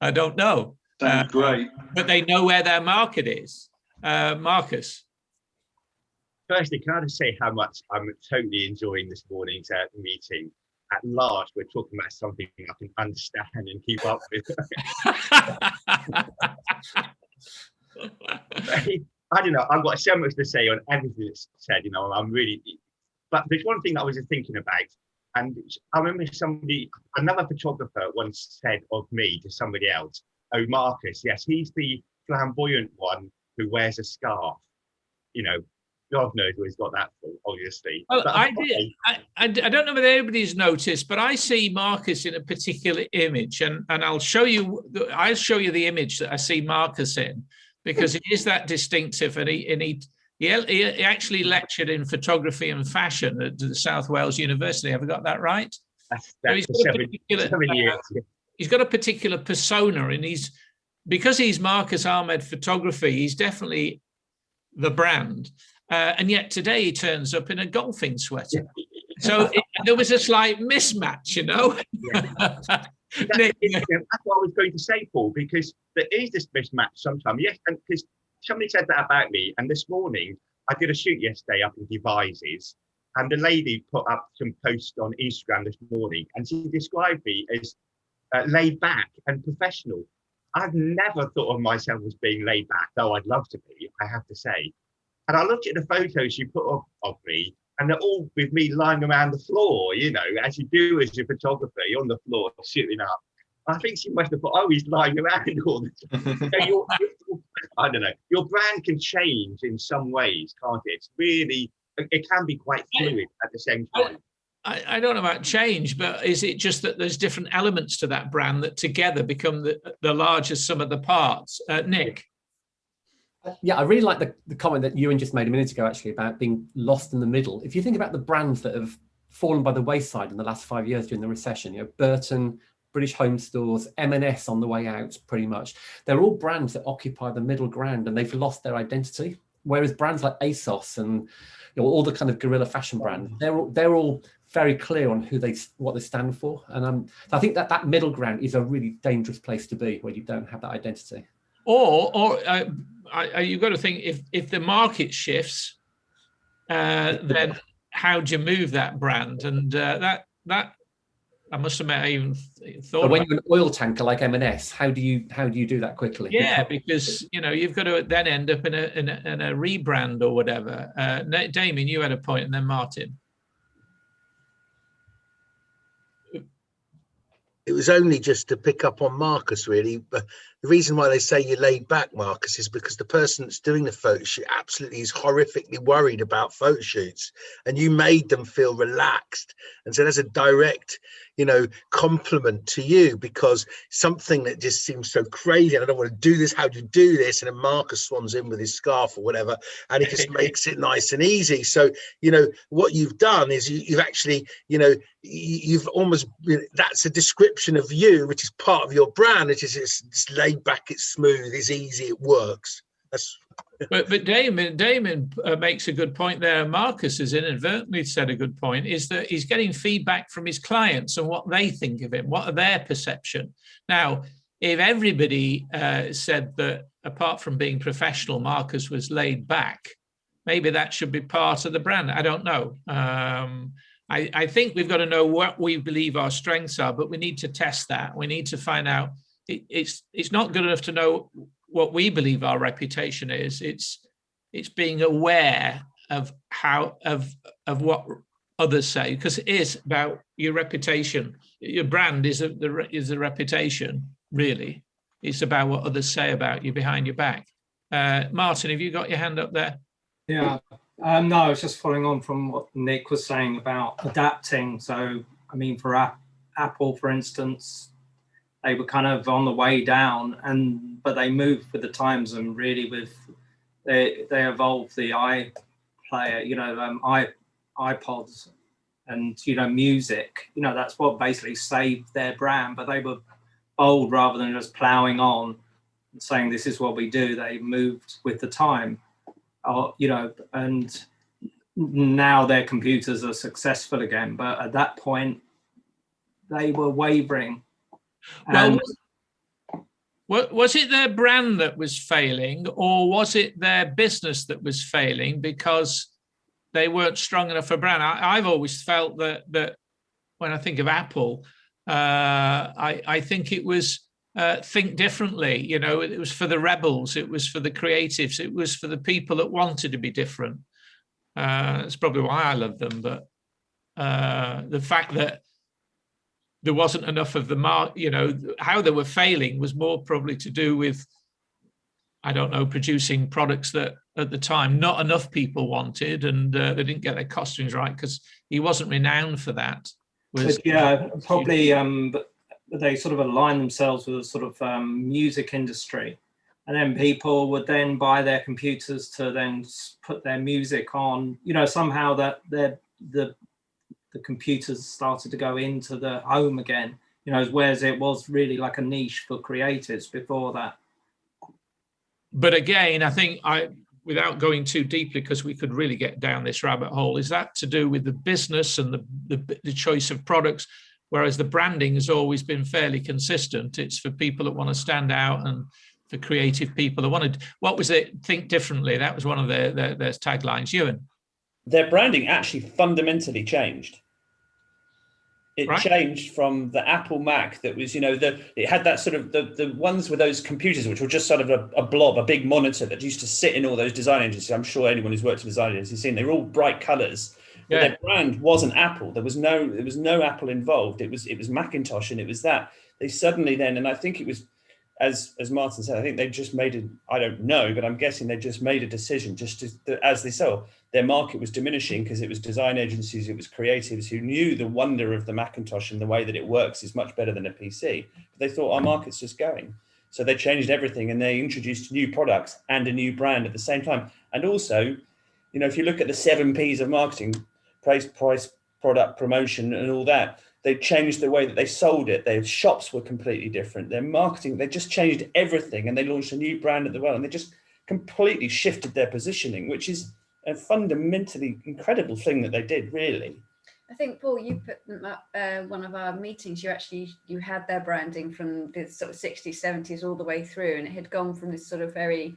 I don't know. Sounds great. But they know where their market is. Marcus. Firstly, can I just say how much I'm totally enjoying this morning's meeting? At last, we're talking about something I can understand and keep up with. I don't know. I've got so much to say on everything that's said. You know, but there's one thing that I was just thinking about, and I remember another photographer once said of me to somebody else, "Oh, Marcus, yes, he's the flamboyant one who wears a scarf." You know, God knows where he's got that from, obviously. Well, I don't know whether anybody's noticed, but I see Marcus in a particular image, and I'll show you the image that I see Marcus in, because it is that distinctive, and he actually lectured in photography and fashion at the South Wales University. Have I got that right? That's so 7 years. He's got a particular persona, and because he's Marcus Ahmed Photography, he's definitely the brand. And yet today he turns up in a golfing sweater. So there was a slight mismatch, you know. Nick, That's what I was going to say, Paul, because there is this mismatch sometimes. Yes, and because somebody said that about me, and this morning I did a shoot yesterday up in Devizes, and the lady put up some posts on Instagram this morning, and she described me as laid back and professional. I've never thought of myself as being laid back, though I'd love to be, I have to say. And I looked at the photos she put up of me, and they're all with me lying around the floor, you know, as you do as a photographer, you're on the floor shooting up. I think she must have thought, oh, he's lying around all the time. So I don't know, your brand can change in some ways, can't it? It's really, it can be quite fluid at the same time. I don't know about change, but is it just that there's different elements to that brand that together become the largest sum of the parts? Nick? Yeah, I really like the comment that Ewan just made a minute ago, actually, about being lost in the middle. If you think about the brands that have fallen by the wayside in the last 5 years during the recession, you know, Burton, British Home Stores, M&S on the way out, pretty much. They're all brands that occupy the middle ground, and they've lost their identity. Whereas brands like ASOS and, you know, all the kind of guerrilla fashion brands, they're all very clear on what they stand for. And I think that middle ground is a really dangerous place to be, where you don't have that identity. Or you've got to think, if the market shifts, then how do you move that brand? And that I must admit, I even thought. But when you're an oil tanker like M&S, how do you do that quickly? Yeah, because you know you've got to then end up in a rebrand or whatever. Damien, you had a point, and then Martin. It was only just to pick up on Marcus, really. But the reason why they say you're laid back, Marcus, is because the person that's doing the photo shoot absolutely is horrifically worried about photo shoots, and you made them feel relaxed. And so there's a direct, you know, compliment to you, because something that just seems so crazy, and I don't want to do this, how do you do this? And then Marcus swans in with his scarf or whatever, and he just makes it nice and easy. So, you know, what you've done is you've actually, you know, you've almost, that's a description of you, which is part of your brand. It's laid back, it's smooth, it's easy, it works. That's but Damon makes a good point there. Marcus has inadvertently said a good point, is that he's getting feedback from his clients and what they think of him, what are their perception. Now, if everybody said that apart from being professional, Marcus was laid back, maybe that should be part of the brand. I don't know. I think we've got to know what we believe our strengths are, but we need to test that. We need to find out. It's not good enough to know what we believe our reputation is. It's being aware of what others say, because it is about your reputation. Your brand is a reputation, really. It's about what others say about you behind your back. Martin, have you got your hand up there? Yeah. No, I was just following on from what Nick was saying about adapting. So, I mean, for Apple, for instance, they were kind of on the way down, but they moved with the times, and really they evolved the iPlayer, you know, iPods, and you know, music. You know, that's what basically saved their brand. But they were bold rather than just ploughing on and saying this is what we do. They moved with the time. You know, and now their computers are successful again, but at that point they were wavering. Well, was it their brand that was failing, or was it their business that was failing because they weren't strong enough for brand? I've always felt that when I think of Apple, I think it was think differently. You know, it was for the rebels, it was for the creatives, it was for the people that wanted to be different. That's probably why I love them. But the fact that there wasn't enough of the you know, how they were failing was more probably to do with, I don't know, producing products that at the time not enough people wanted, and they didn't get their costumes right, because he wasn't renowned for that. But yeah, probably. But they sort of align themselves with a sort of music industry, and then people would then buy their computers to then put their music on. You know, somehow that the computers started to go into the home again. You know, whereas it was really like a niche for creatives before that. But again, I think without going too deeply, because we could really get down this rabbit hole, is that to do with the business and the choice of products? whereas the branding has always been fairly consistent. It's for people that want to stand out and for creative people that wanted, what was it? Think differently. That was one of their taglines. Ewan? Their branding actually fundamentally changed. It Right. changed from the Apple Mac that was, it had that sort of the ones with those computers, which were just sort of a blob, a big monitor that used to sit in all those design agencies. I'm sure anyone who's worked in design agencies has seen, they were all bright colors. But their brand wasn't Apple. There was no Apple involved. It was Macintosh, and it was that. They suddenly then, and I think it was, as Martin said, I think they just made I don't know, but I'm guessing they just made a decision as they saw their market was diminishing, because it was design agencies, it was creatives who knew the wonder of the Macintosh and the way that it works is much better than a PC. But they thought our market's just going. So they changed everything, and they introduced new products and a new brand at the same time. And also, if you look at the 7 Ps of marketing, price, product, promotion, and all that, they changed the way that they sold it. Their shops were completely different. Their marketing, they just changed everything, and they launched a new brand at the well, and they just completely shifted their positioning, which is a fundamentally incredible thing that they did, really. I think, Paul, you put them up one of our meetings. You had their branding from the sort of 60s, 70s all the way through, and it had gone from this sort of very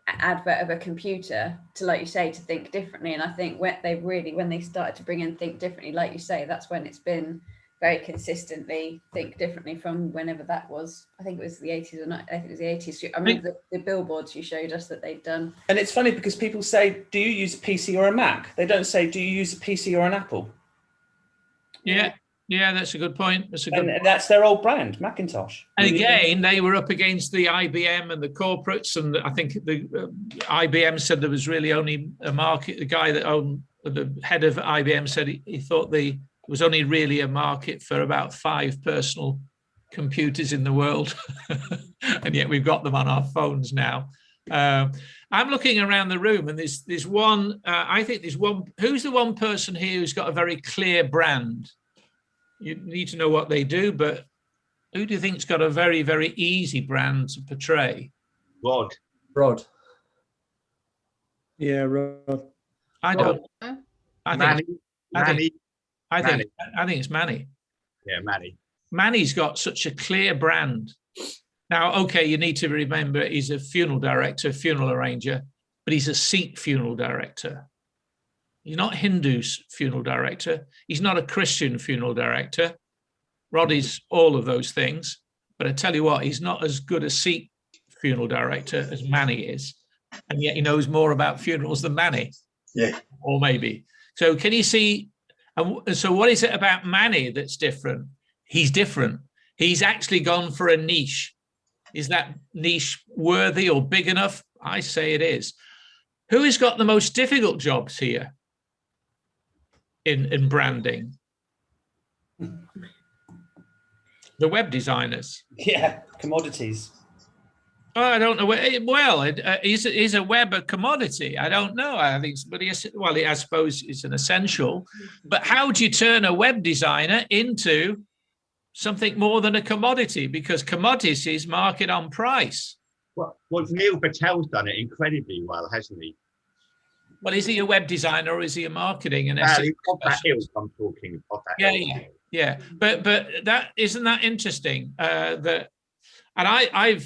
advert of a computer to, like you say, to think differently. And I think when they started to bring in think differently, like you say, that's when it's been very consistently think differently from whenever that was. I think it was the 80s or not. I think it was the 80s. I remember the billboards you showed us that they'd done. And it's funny because people say, do you use a PC or a Mac? They don't say, do you use a PC or an Apple? Yeah, that's a good point. And that's their old brand, Macintosh. And again, they were up against the IBM and the corporates, and I think the IBM said there was really only a market. The guy that owned, the head of IBM, said he thought there was only really a market for about 5 personal computers in the world, and yet we've got them on our phones now. I'm looking around the room, and there's one. I think there's one. Who's the one person here who's got a very clear brand? You need to know what they do, but who do you think's got a very, very easy brand to portray? Rod. Yeah, Rod. I don't. I think it's Manny. Yeah, Manny. Manny's got such a clear brand. Now, okay, you need to remember he's a funeral director, funeral arranger, but he's a Sikh funeral director. He's not Hindu's funeral director. He's not a Christian funeral director. Rod is all of those things. But I tell you what, he's not as good a Sikh funeral director as Manny is. And yet he knows more about funerals than Manny. Yeah. Or maybe. So can you see, so what is it about Manny that's different? He's different. He's actually gone for a niche. Is that niche worthy or big enough? I say it is. Who has got the most difficult jobs here in branding? The web designers. Yeah, commodities. Oh, I don't know. Well, is a web a commodity? I don't know. I think, but I suppose it's an essential. But how do you turn a web designer into something more than a commodity? Because commodities market on price. Well, Neil Patel's done it incredibly well, hasn't he? Well, is he a web designer or is he a marketing and I'm talking of that. Yeah. But that isn't that interesting. That, and I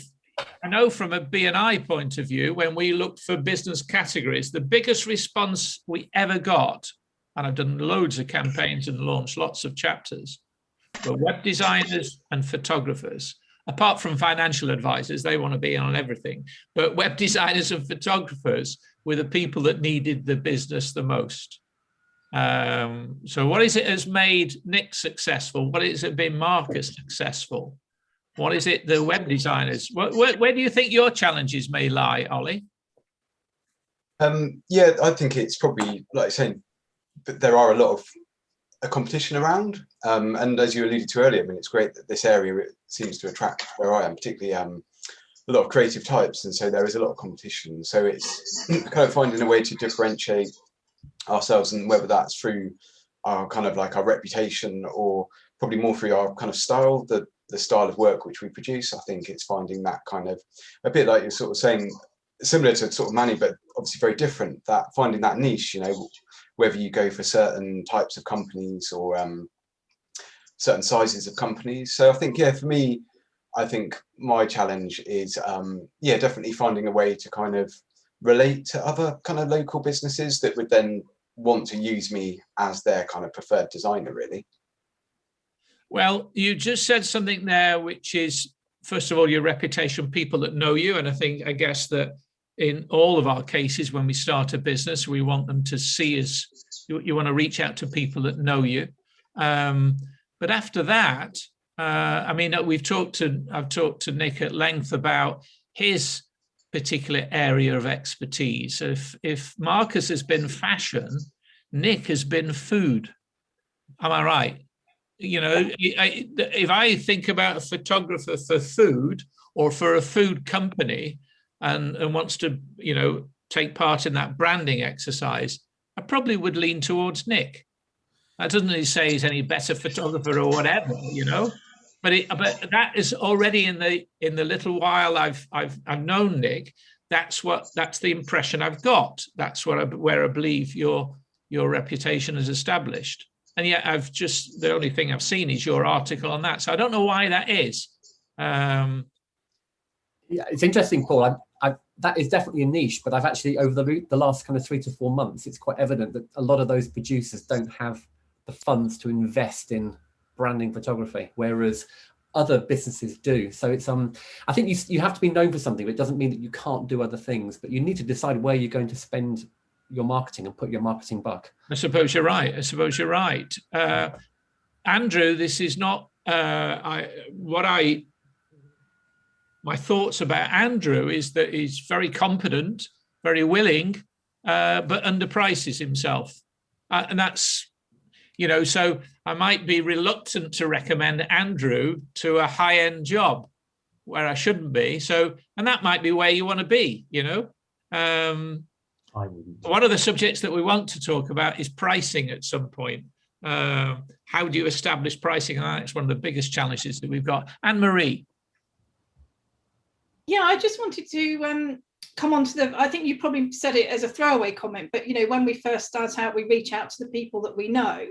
know from a B&I point of view, when we looked for business categories, the biggest response we ever got, and I've done loads of campaigns and launched lots of chapters, were web designers and photographers. Apart from financial advisors, they want to be on everything. But web designers and photographers were the people that needed the business the most. So what is it has made Nick successful? What is it been Marcus successful? What is it the web designers? Where do you think your challenges may lie, Ollie? Yeah, I think it's probably, like you're saying, but there are a lot of competition around. And as you alluded to earlier, I mean, it's great that this area seems to attract, where I am, particularly a lot of creative types. And so there is a lot of competition. So it's kind of finding a way to differentiate ourselves, and whether that's through our kind of like our reputation, or probably more through our kind of style, the style of work which we produce. I think it's finding that kind of, a bit like you're sort of saying, similar to sort of Manny, but obviously very different, that finding that niche, whether you go for certain types of companies or certain sizes of companies. So I think, yeah, for me, I think my challenge is, yeah, definitely finding a way to kind of relate to other kind of local businesses that would then want to use me as their kind of preferred designer, really. Well, you just said something there, which is, first of all, your reputation, people that know you. And I guess that in all of our cases, when we start a business, we want them to see us. You want to reach out to people that know you. But after that, I mean, I've talked to Nick at length about his particular area of expertise. If Marcus has been fashion, Nick has been food. Am I right? You know, if I think about a photographer for food or for a food company and wants to, you know, take part in that branding exercise, I probably would lean towards Nick. That doesn't say he's any better photographer or whatever, you know. But that is already in the little while I've known Nick. That's the impression I've got. That's where I believe your reputation is established. And yet the only thing I've seen is your article on that. So I don't know why that is. Yeah, it's interesting, Paul. That is definitely a niche, but I've actually over the last kind of 3 to 4 months, it's quite evident that a lot of those producers don't have the funds to invest in branding photography, whereas other businesses do. So it's I think you have to be known for something, but it doesn't mean that you can't do other things. But you need to decide where you're going to spend your marketing and put your marketing buck. I suppose you're right. Andrew, this is not my thoughts about Andrew is that he's very competent, very willing, but underprices himself. And that's, you know, so I might be reluctant to recommend Andrew to a high-end job where I shouldn't be. So, and that might be where you want to be, you know. I wouldn't. One of the subjects that we want to talk about is pricing at some point. How do you establish pricing? And that's one of the biggest challenges that we've got. Anne-Marie. Yeah, I just wanted to come on to I think you probably said it as a throwaway comment, but, you know, when we first start out, we reach out to the people that we know,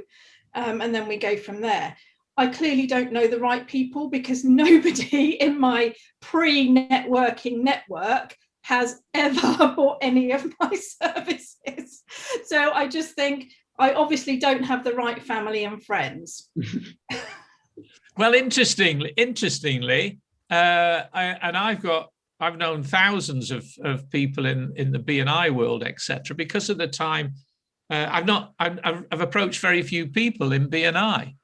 and then we go from there. I clearly don't know the right people because nobody in my pre-networking network has ever bought any of my services. So I just think I obviously don't have the right family and friends. Well, interestingly, I've known thousands of people in the B&I world, etc. Because of the time, I've approached very few people in B&I.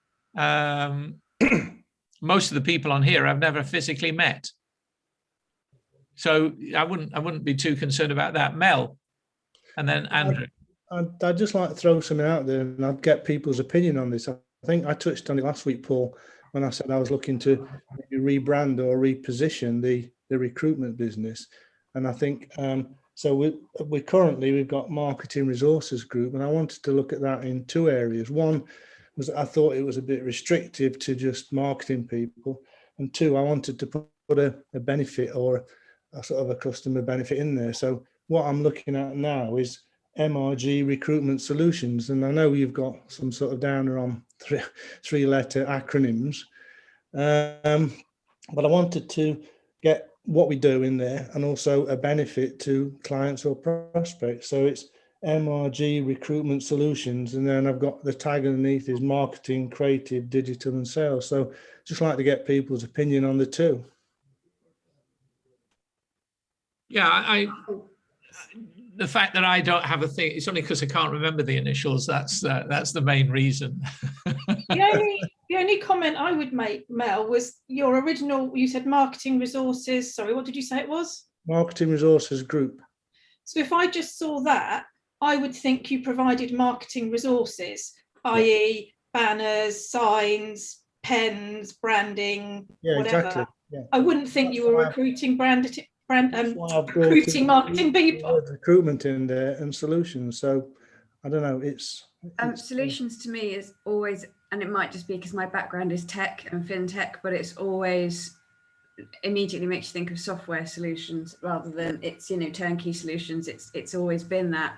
Most of the people on here I've never physically met. So I wouldn't be too concerned about that. Mel, and then Andrew. I'd just like to throw something out there, and I'd get people's opinion on this. I think I touched on it last week, Paul, when I said I was looking to maybe rebrand or reposition the recruitment business. And I think so we've got Marketing Resources Group, and I wanted to look at that in 2 areas. One was I thought it was a bit restrictive to just marketing people, and 2, I wanted to put a benefit or a sort of a customer benefit in there. So what I'm looking at now is MRG Recruitment Solutions, and I know you've got some sort of downer on 3-letter acronyms, but I wanted to get what we do in there and also a benefit to clients or prospects. So it's MRG Recruitment Solutions, and then I've got the tag underneath is marketing, creative, digital and sales. So just like to get people's opinion on the 2. Yeah, the fact that I don't have a thing, it's only because I can't remember the initials. That's the main reason. The only comment I would make, Mel, was your original, you said Marketing Resources. Sorry, what did you say it was? Marketing Resources Group. So if I just saw that, I would think you provided marketing resources, i.e. banners, signs, pens, branding, whatever. Exactly. Yeah. I wouldn't think you were recruiting recruiting marketing people. Recruitment in there and solutions. So I don't know, it's solutions to me is always, and it might just be because my background is tech and fintech, but it's always immediately makes you think of software solutions rather than it's, you know, turnkey solutions. It's always been that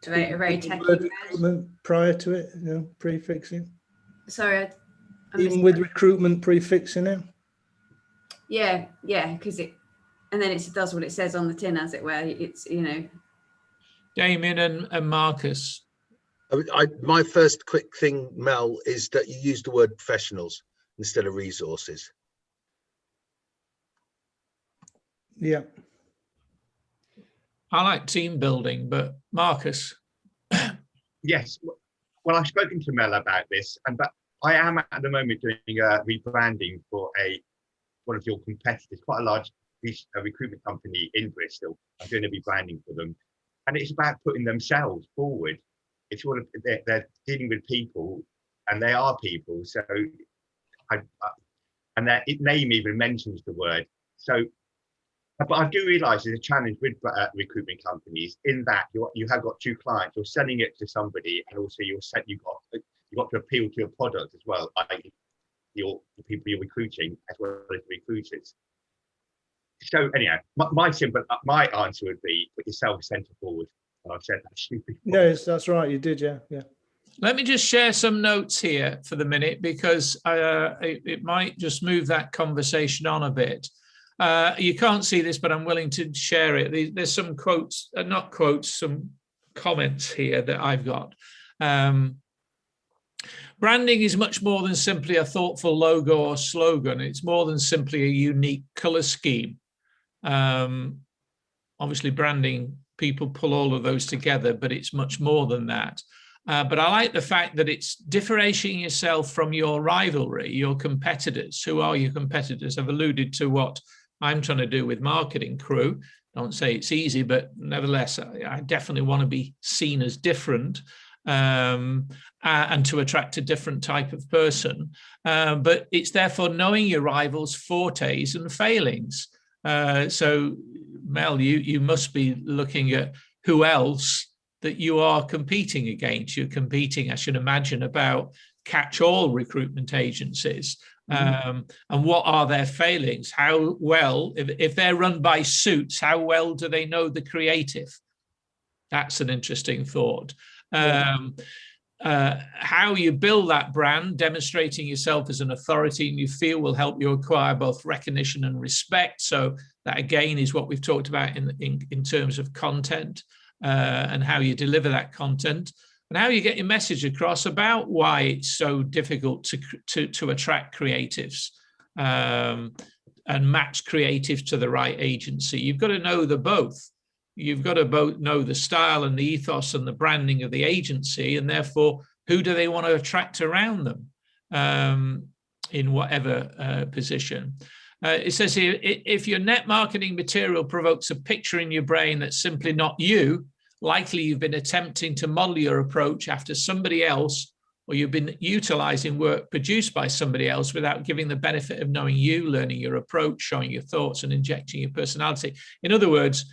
very techy recruitment prior to it, you know, prefixing. sorry, I Even with recruitment prefixing it? Yeah, because and then it does what it says on the tin, as it were. It's, you know. Damien and Marcus. My first quick thing, Mel, is that you use the word professionals instead of resources. Yeah. I like team building, but Marcus. Yes. Well, I've spoken to Mel about this, but I am at the moment doing rebranding for one of your competitors, quite a large recruitment company in Bristol. I'm doing a rebranding for them, and it's about putting themselves forward. It's sort of they're dealing with people, and they are people. So, and their name even mentions the word. So, but I do realise there's a challenge with recruitment companies in that you have got two clients. You're selling it to somebody, and also you've got to appeal to your product as well, i.e., the people you're recruiting as well as the recruiters. So anyhow, my answer would be put yourself centre forward. And I've said that stupid. Yes, that's right. You did, yeah. Let me just share some notes here for the minute, because it might just move that conversation on a bit. You can't see this, but I'm willing to share it. There's some quotes, not quotes, some comments here that I've got. Branding is much more than simply a thoughtful logo or slogan. It's more than simply a unique color scheme. Obviously, branding, people pull all of those together, but it's much more than that. But I like the fact that it's differentiating yourself from your rivalry, your competitors. Who are your competitors? I've alluded to what I'm trying to do with Marketing Crew. Don't say it's easy, but nevertheless, I definitely want to be seen as different and to attract a different type of person. But it's therefore knowing your rivals' fortes and failings. So, Mel, you must be looking at who else that you are competing against. You're competing, I should imagine, about catch-all recruitment agencies. And what are their failings? How well, if they're run by suits, how well do they know the creative? That's an interesting thought. How you build that brand, demonstrating yourself as an authority and you feel will help you acquire both recognition and respect. So that again is what we've talked about in terms of content and how you deliver that content and how you get your message across about why it's so difficult to attract creatives and match creatives to the right agency. You've got to know the both. You've got to both know the style and the ethos and the branding of the agency, and therefore, who do they want to attract around them in whatever position. It says here, if your net marketing material provokes a picture in your brain that's simply not you, likely you've been attempting to model your approach after somebody else, or you've been utilizing work produced by somebody else without giving the benefit of knowing you, learning your approach, showing your thoughts, and injecting your personality. In other words,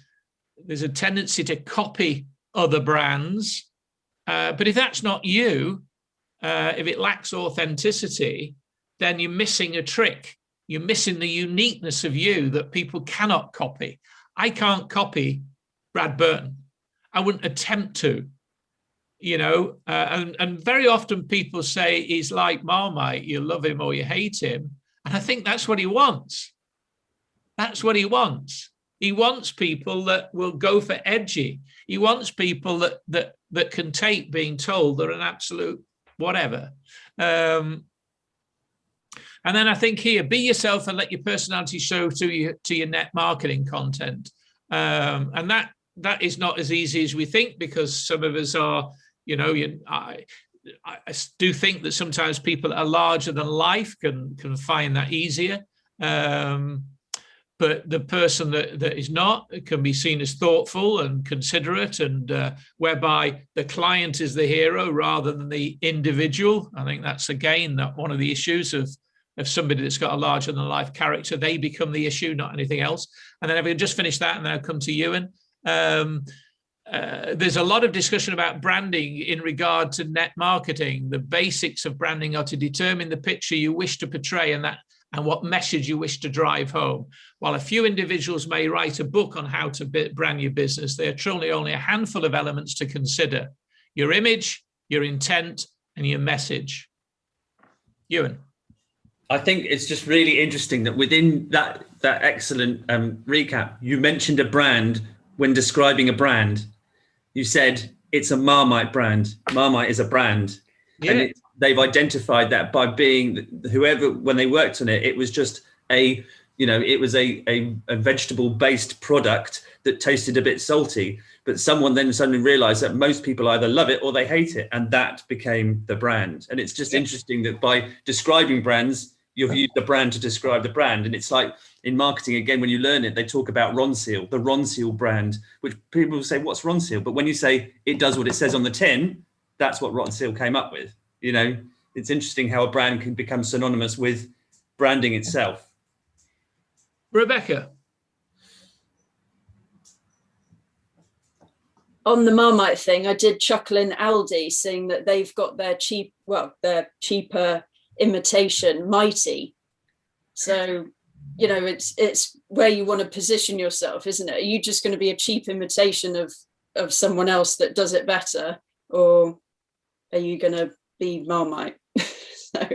there's a tendency to copy other brands, but if that's not you, if it lacks authenticity, then you're missing a trick. You're missing the uniqueness of you that people cannot copy. I can't copy Brad Burton. I wouldn't attempt to, you know, and very often people say he's like Marmite, you love him or you hate him. And I think that's what he wants. That's what he wants. He wants people that will go for edgy. He wants people that can take being told they're an absolute whatever. And then I think here, be yourself and let your personality show to your net marketing content. And that is not as easy as we think, because some of us are, you know, I do think that sometimes people that are larger than life can find that easier. But the person that is not can be seen as thoughtful and considerate, and whereby the client is the hero rather than the individual. I think that's, again, that one of the issues of somebody that's got a larger than life character. They become the issue, not anything else. And then if we can just finish that, and then I'll come to Ewan. There's a lot of discussion about branding in regard to net marketing. The basics of branding are to determine the picture you wish to portray and what message you wish to drive home. While a few individuals may write a book on how to brand your business, there are truly only a handful of elements to consider: your image, your intent, and your message. Ewan. I think it's just really interesting that within that excellent recap, you mentioned a brand when describing a brand. You said it's a Marmite brand. Marmite is a brand. Yeah. And they've identified that by being whoever, when they worked on it, it was just a vegetable based product that tasted a bit salty. But someone then suddenly realized that most people either love it or they hate it. And that became the brand. And it's just interesting that by describing brands, you've used the brand to describe the brand. And it's like in marketing, again, when you learn it, they talk about Ronseal, the Ronseal brand, which people will say, what's Ronseal? But when you say it does what it says on the tin, that's what Ronseal came up with. You know, it's interesting how a brand can become synonymous with branding itself. Rebecca. On the Marmite thing, I did chuckle in Aldi, seeing that they've got their cheaper imitation Mighty. So, you know, it's where you want to position yourself, isn't it? Are you just going to be a cheap imitation of someone else that does it better, or are you going to be Marmite? So.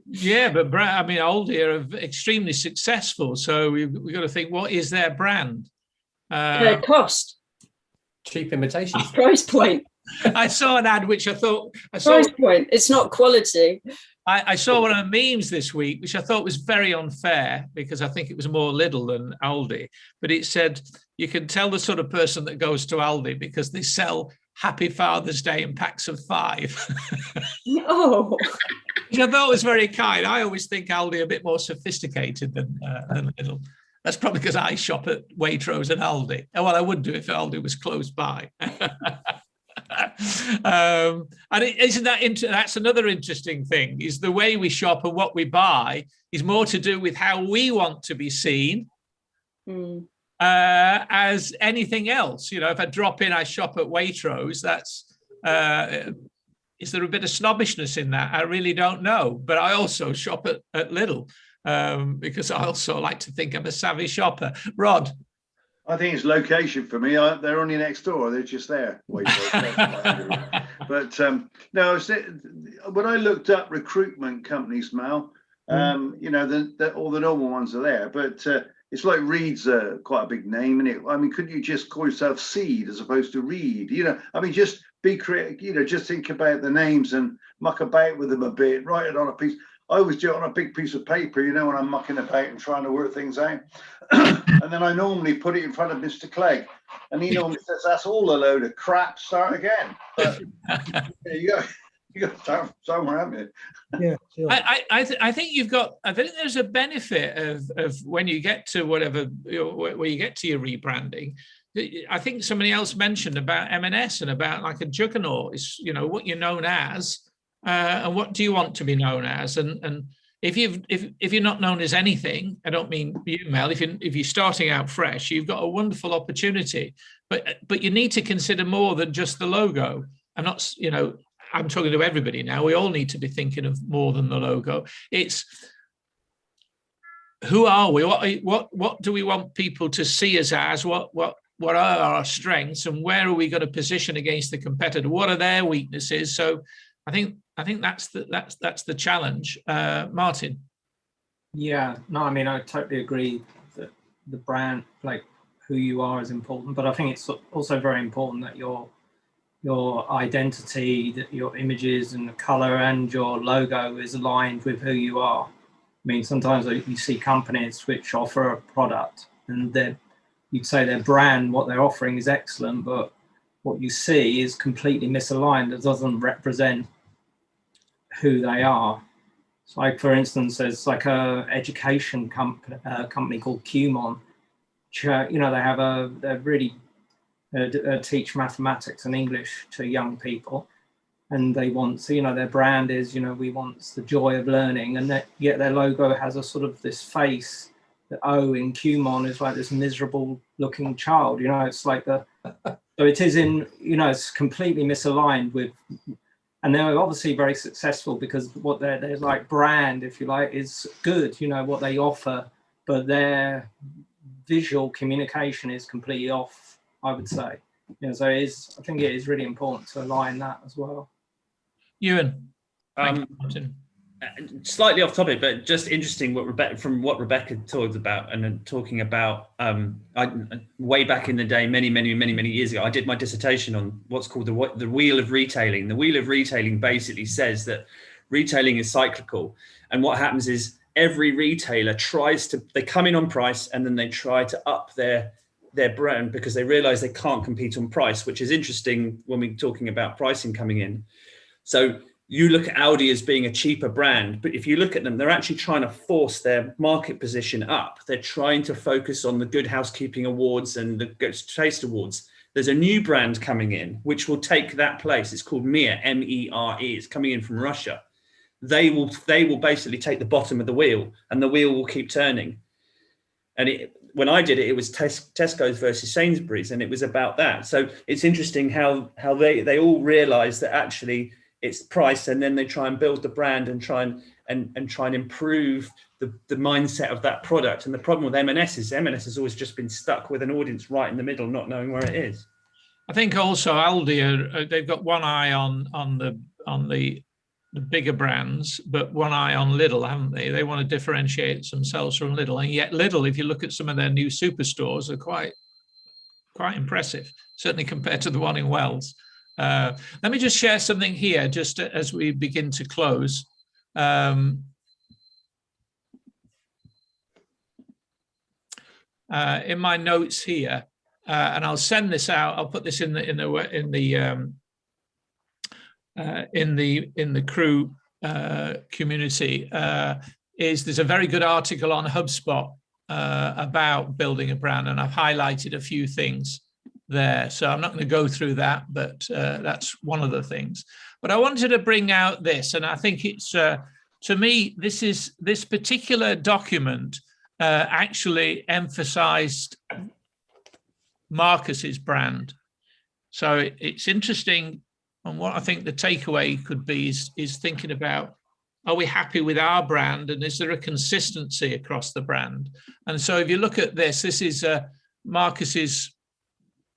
Yeah, but I mean, Aldi are extremely successful, so we've got to think, what is their brand? Cost. Cheap imitation. Price point. I saw an ad which I thought... Price point. It's not quality. I saw one of the memes this week, which I thought was very unfair, because I think it was more Lidl than Aldi. But it said, you can tell the sort of person that goes to Aldi because they sell Happy Father's Day in packs of 5. Oh. Which I thought was very kind. I always think Aldi are a bit more sophisticated than Lidl. That's probably because I shop at Waitrose and Aldi. Well, I would do if Aldi was close by. And isn't that that's another interesting thing, is the way we shop and what we buy is more to do with how we want to be seen as anything else. You know, if I drop in, I shop at Waitrose, that's is there a bit of snobbishness in that? I really don't know. But I also shop at Lidl because I also like to think I'm a savvy shopper. Rod. I think it's location for me. They're only next door. They're just there. But no, when I looked up recruitment companies, Mal, you know, all the normal ones are there. But it's like Reed's quite a big name, isn't it? I mean, couldn't you just call yourself Seed as opposed to Reed? You know, I mean, just be creative. You know, just think about the names and muck about with them a bit. Write it on a piece. I always do it on a big piece of paper, you know, when I'm mucking about and trying to work things out. And then I normally put it in front of Mr. Clegg, and he normally says, that's all a load of crap, start again. But there you go. You got to start somewhere, haven't you? Yeah, sure. I think I think there's a benefit of when you get to whatever, where you get to your rebranding. I think somebody else mentioned about M&S and about like a juggernaut is, you know, what you're known as. And what do you want to be known as? And if you're not known as anything, I don't mean you, Mel. If you're starting out fresh, you've got a wonderful opportunity. But you need to consider more than just the logo. I'm not, you know, I'm talking to everybody now. We all need to be thinking of more than the logo. It's who are we? What do we want people to see us as? What are our strengths, and where are we going to position against the competitor? What are their weaknesses? So I think that's the challenge. Martin. Yeah, no, I mean, I totally agree that the brand, like who you are, is important, but I think it's also very important that your identity, that your images and the color and your logo is aligned with who you are. I mean, sometimes you see companies which offer a product and you'd say their brand, what they're offering is excellent, but what you see is completely misaligned. It doesn't represent who they are. So like, for instance, there's like a education company called QMon, which, you know, they really teach mathematics and English to young people. And they want to, you know, their brand is, you know, we want the joy of learning, and yet their logo has a sort of this face that O in QMon is like this miserable looking child, you know, it's like so it is in, you know, it's completely misaligned with, and they're obviously very successful because what their like brand, if you like, is good, you know, what they offer, but their visual communication is completely off, I would say. You know, so I think it is really important to align that as well. Ewan. slightly off topic, but just interesting what Rebecca talked about, and then talking about way back in the day, many years ago, I did my dissertation on what's called the wheel of retailing. The wheel of retailing basically says that retailing is cyclical, and what happens is every retailer they come in on price, and then they try to up their brand because they realize they can't compete on price, which is interesting when we're talking about pricing coming in. So you look at Audi as being a cheaper brand, but if you look at them, they're actually trying to force their market position up. They're trying to focus on the Good Housekeeping Awards and the Good Taste Awards. There's a new brand coming in, which will take that place. It's called Mere, M-E-R-E. It's coming in from Russia. They will basically take the bottom of the wheel, and the wheel will keep turning. And when I did it, it was Tesco's versus Sainsbury's, and it was about that. So it's interesting how they all realize that actually it's price, and then they try and build the brand and try and improve the mindset of that product. And the problem with M&S is M&S has always just been stuck with an audience right in the middle, not knowing where it is. I think also Aldi, they've got one eye on the bigger brands, but one eye on Lidl, haven't they? They want to differentiate themselves from Lidl, and yet Lidl, if you look at some of their new superstores, are quite impressive, certainly compared to the one in Wells. Let me just share something here, just as we begin to close. In my notes here, and I'll send this out. I'll put this in the crew community. There's a very good article on HubSpot about building a brand, and I've highlighted a few things there. So I'm not going to go through that, but that's one of the things. But I wanted to bring out this, and I think it's, to me, this particular document actually emphasized Marcus's brand. So it's interesting, and what I think the takeaway could be is thinking about, are we happy with our brand, and is there a consistency across the brand? And so if you look at this is Marcus's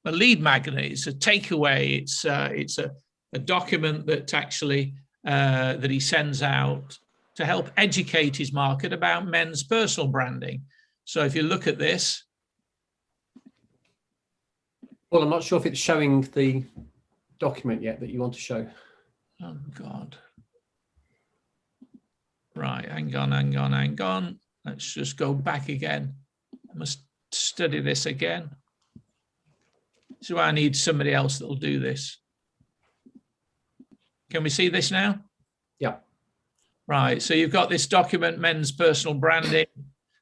a lead magnet. It's a takeaway. It's a document that actually that he sends out to help educate his market about men's personal branding. So if you look at this, well, I'm not sure if it's showing the document yet that you want to show. Oh God! Right, hang on. Let's just go back again. I must study this again. So I need somebody else that will do this. Can we see this now? Yeah. Right, so you've got this document, men's personal branding,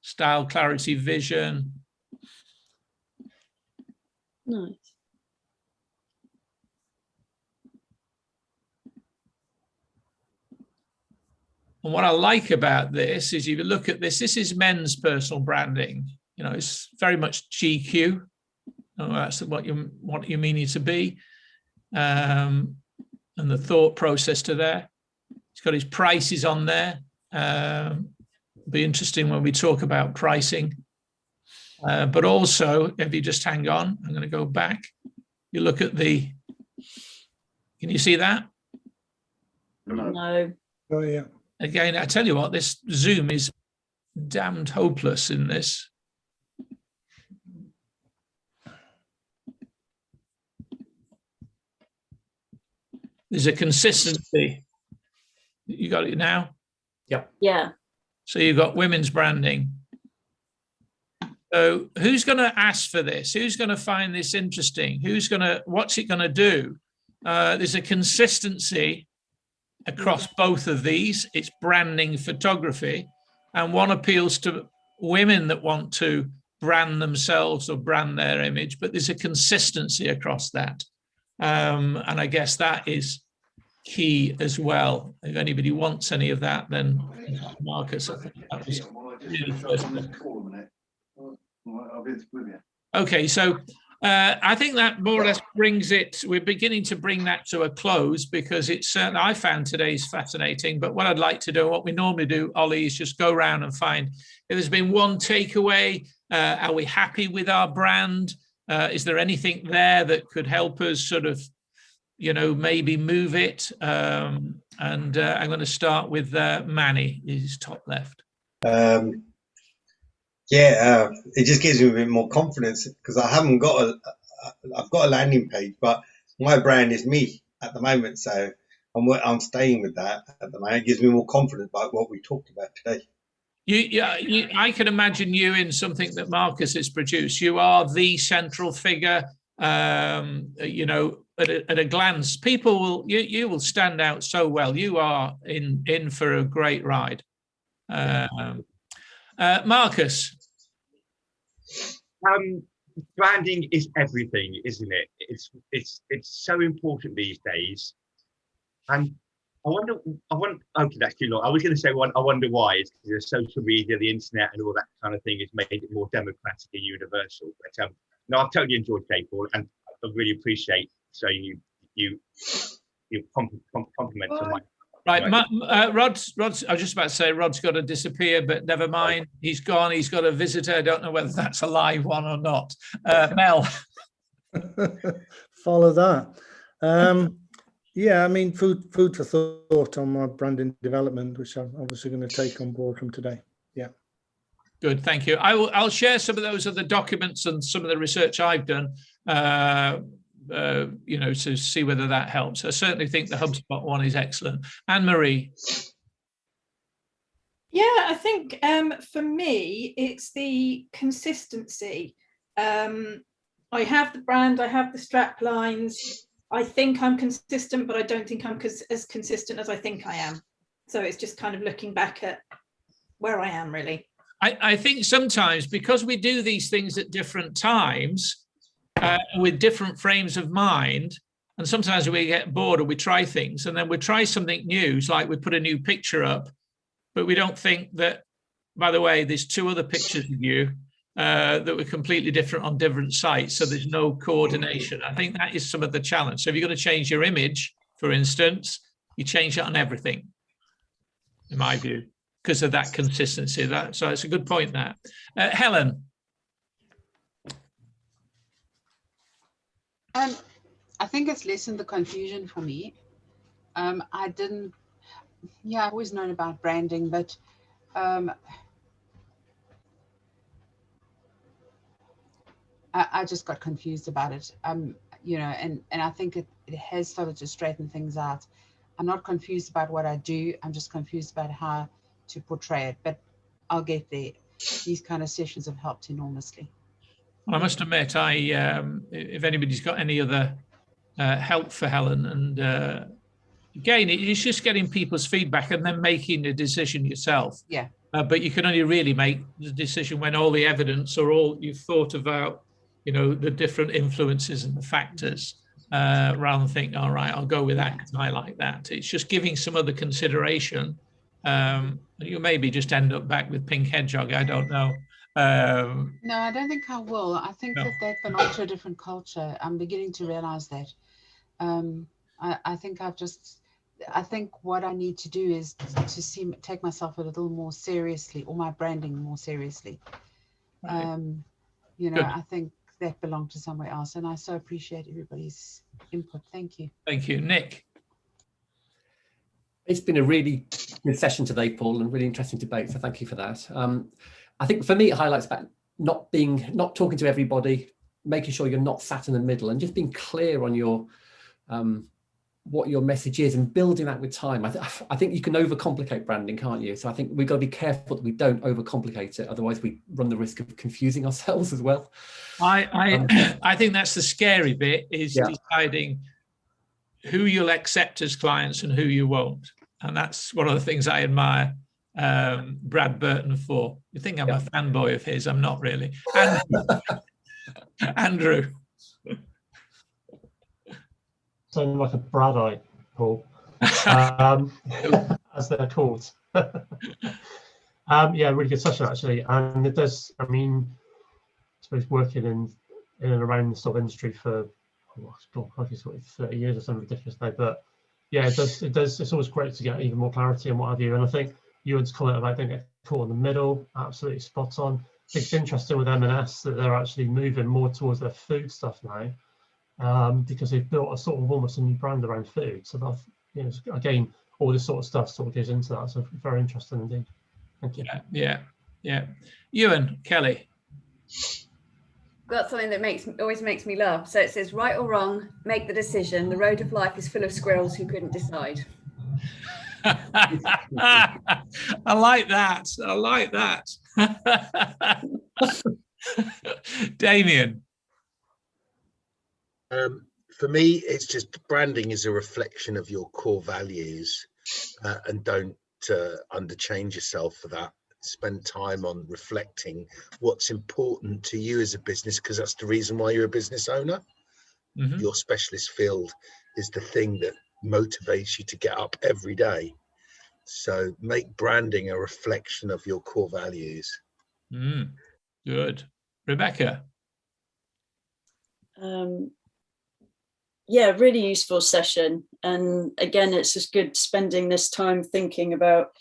style, clarity, vision. Nice. And what I like about this is if you look at this is men's personal branding. You know, it's very much GQ. Oh, that's what you mean it to be, and the thought process to there. He's got his prices on there. Be interesting when we talk about pricing, but also if you just hang on, I'm going to go back. You look at the. Can you see that? No. Oh yeah. Again, I tell you what, this Zoom is damned hopeless in this. There's a consistency. You got it now? Yep. Yeah. So you've got women's branding. So who's going to ask for this? Who's going to find this interesting? What's it going to do? There's a consistency across both of these. It's branding photography, and one appeals to women that want to brand themselves or brand their image, but there's a consistency across that. And I guess that is key as well. If anybody wants any of that, then Marcus, I think that was really first. Okay, so I think that more or less brings it, we're beginning to bring that to a close, because it's I found today's fascinating, but what I'd like to do, what we normally do, Ollie, is just go around and find if there's been one takeaway. Are we happy with our brand? Is there anything there that could help us sort of, you know, maybe move it. And I'm going to start with Manny, he's top left. It just gives me a bit more confidence because I haven't got I've got a landing page, but my brand is me at the moment. So I'm staying with that at the moment. It gives me more confidence about what we talked about today. I can imagine you in something that Marcus has produced. You are the central figure. You know, at a glance, people will you will stand out so well. You are in for a great ride. Marcus. Branding is everything, isn't it? It's so important these days. And I wonder, okay, that's too long. I was going to say I wonder why. It's because social media, the internet, and all that kind of thing has made it more democratic and universal. But no, I've totally enjoyed today, Paul, and I really appreciate you compliments on my. Right, Rod's. I was just about to say Rod's got to disappear, but never mind. He's gone. He's got a visitor. I don't know whether that's a live one or not. Mel. Follow that. Yeah, I mean, food for thought on my branding development, which I'm obviously going to take on board from today. Yeah. Good, thank you. I'll share some of those other documents and some of the research I've done. You know, to see whether that helps. I certainly think the HubSpot one is excellent. Anne-Marie. Yeah, I think for me, it's the consistency. I have the brand, I have the strap lines. I think I'm consistent, but I don't think I'm as consistent as I think I am. So it's just kind of looking back at where I am, really. I think sometimes because we do these things at different times, with different frames of mind, and sometimes we get bored or we try things and then we try something new. It's like we put a new picture up, but we don't think that, by the way, there's two other pictures of you that were completely different on different sites, so there's no coordination. I think that is some of the challenge. So if you're going to change your image, for instance, you change it on everything, in my view, because of that consistency. So it's a good point there. Helen. I think it's lessened the confusion for me. I've always known about branding, but I just got confused about it. You know, and I think it has started to straighten things out. I'm not confused about what I do. I'm just confused about how to portray it, but I'll get there. These kind of sessions have helped enormously. I must admit, if anybody's got any other help for Helen, and again, it's just getting people's feedback and then making a decision yourself. Yeah. But you can only really make the decision when all the evidence or all you've thought about, you know, the different influences and the factors, rather than think, all right, I'll go with that because I like that. It's just giving some other consideration. You maybe just end up back with Pink Hedgehog. I don't know. No, I don't think I will. I think that belongs to a different culture. I'm beginning to realize that. I think what I need to do is to take myself a little more seriously, or my branding more seriously. Right. You know, good. I think that belonged to somewhere else, and I so appreciate everybody's input. Thank you. Thank you, Nick. It's been a really good session today, Paul, and really interesting debate. So thank you for that. I think for me, it highlights about not talking to everybody, making sure you're not sat in the middle, and just being clear on your what your message is and building that with time. I think you can overcomplicate branding, can't you? So I think we've got to be careful that we don't overcomplicate it. Otherwise, we run the risk of confusing ourselves as well. I think that's the scary bit, is deciding who you'll accept as clients and who you won't. And that's one of the things I admire Brad Burton for. You think I'm a fanboy of his? I'm not really. Andrew. Sound like a Bradite, Paul, as they're called. Yeah, really good session actually, and it does. I mean, I suppose working in and around the sort of industry for probably sort of 30 years or something ridiculous now, but yeah, it does. It's always great to get even more clarity and what have you. And I think Ewan's comment about don't get caught in the middle, absolutely spot on. I think it's interesting with M&S that they're actually moving more towards their food stuff now. because they've built a sort of almost a new brand around food. So that's, you know, again, all this sort of stuff sort of goes into that. So very interesting indeed. Thank you. Yeah. Ewan, Kelly. Got something that always makes me laugh. So it says, right or wrong, make the decision. The road of life is full of squirrels who couldn't decide. I like that. I like that. Damien. For me, it's just branding is a reflection of your core values, and don't underchange yourself for that. Spend time on reflecting what's important to you as a business, because that's the reason why you're a business owner. Mm-hmm. Your specialist field is the thing that motivates you to get up every day. So make branding a reflection of your core values. Good. Rebecca. Yeah, really useful session. And again, it's just good spending this time thinking about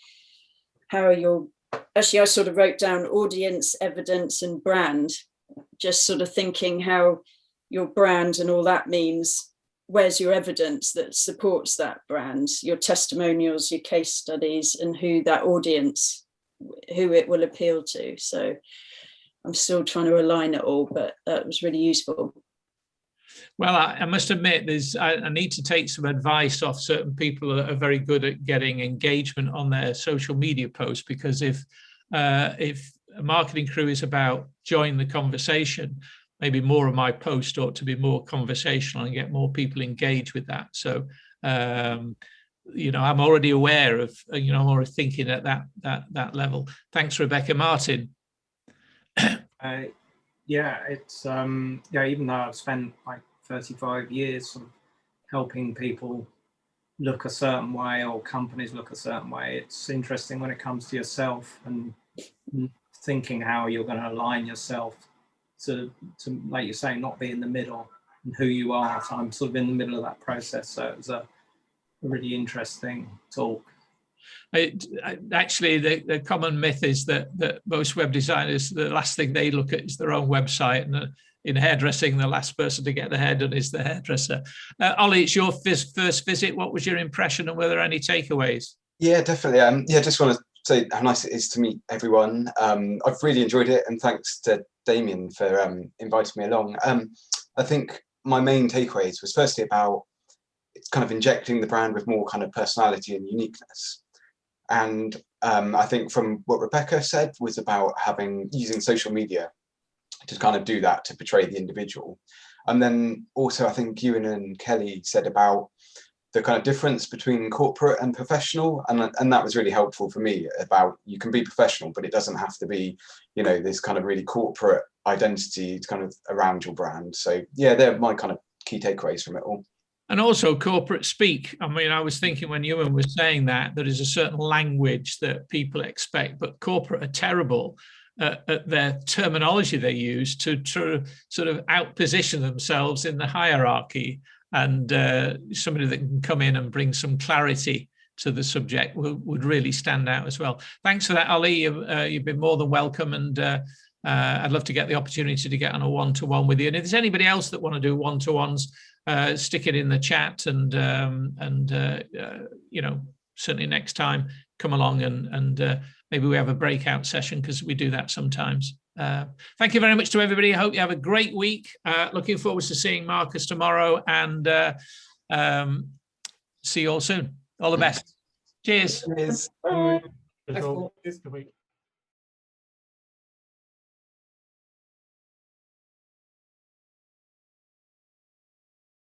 how you're, actually I sort of wrote down audience, evidence and brand, just sort of thinking how your brand and all that means, where's your evidence that supports that brand, your testimonials, your case studies, and who that audience, who it will appeal to. So I'm still trying to align it all, but that was really useful. Well, I must admit, I need to take some advice off certain people that are very good at getting engagement on their social media posts, because if a marketing crew is about join the conversation, maybe more of my post ought to be more conversational and get more people engaged with that. So, you know, I'm already aware of, you know, or thinking at that level. Thanks, Rebecca. Martin. Yeah, it's yeah, even though I've spent like 35 years sort of helping people look a certain way or companies look a certain way, it's interesting when it comes to yourself and thinking how you're going to align yourself to like you say, not be in the middle and who you are. So I'm sort of in the middle of that process. So it was a really interesting talk. Actually, the common myth is that most web designers, the last thing they look at is their own website, and in hairdressing, the last person to get the hair done is the hairdresser. Ollie, it's your first visit. What was your impression, and were there any takeaways? Yeah, definitely. Yeah, just want to say how nice it is to meet everyone. I've really enjoyed it, and thanks to Damien for inviting me along. I think my main takeaways was firstly about it's kind of injecting the brand with more kind of personality and uniqueness. And I think from what Rebecca said was about using social media to kind of do that, to portray the individual. And then also I think Ewan and Kelly said about the kind of difference between corporate and professional. And that was really helpful for me, about you can be professional, but it doesn't have to be, you know, this kind of really corporate identity kind of around your brand. So yeah, they're my kind of key takeaways from it all. And also corporate speak. I mean, I was thinking when Ewan was saying that, there is a certain language that people expect, but corporate are terrible at their terminology they use to sort of outposition themselves in the hierarchy. And somebody that can come in and bring some clarity to the subject would really stand out as well. Thanks for that, Ollie. You've been more than welcome. And I'd love to get the opportunity to get on a one-to-one with you. And if there's anybody else that want to do one-to-ones, stick it in the chat, and you know, certainly next time come along and maybe we have a breakout session, because we do that sometimes. Thank you very much to everybody. I hope you have a great week. Looking forward to seeing Marcus tomorrow, and see you all soon. All the best. Cheers. Cheers. Good week.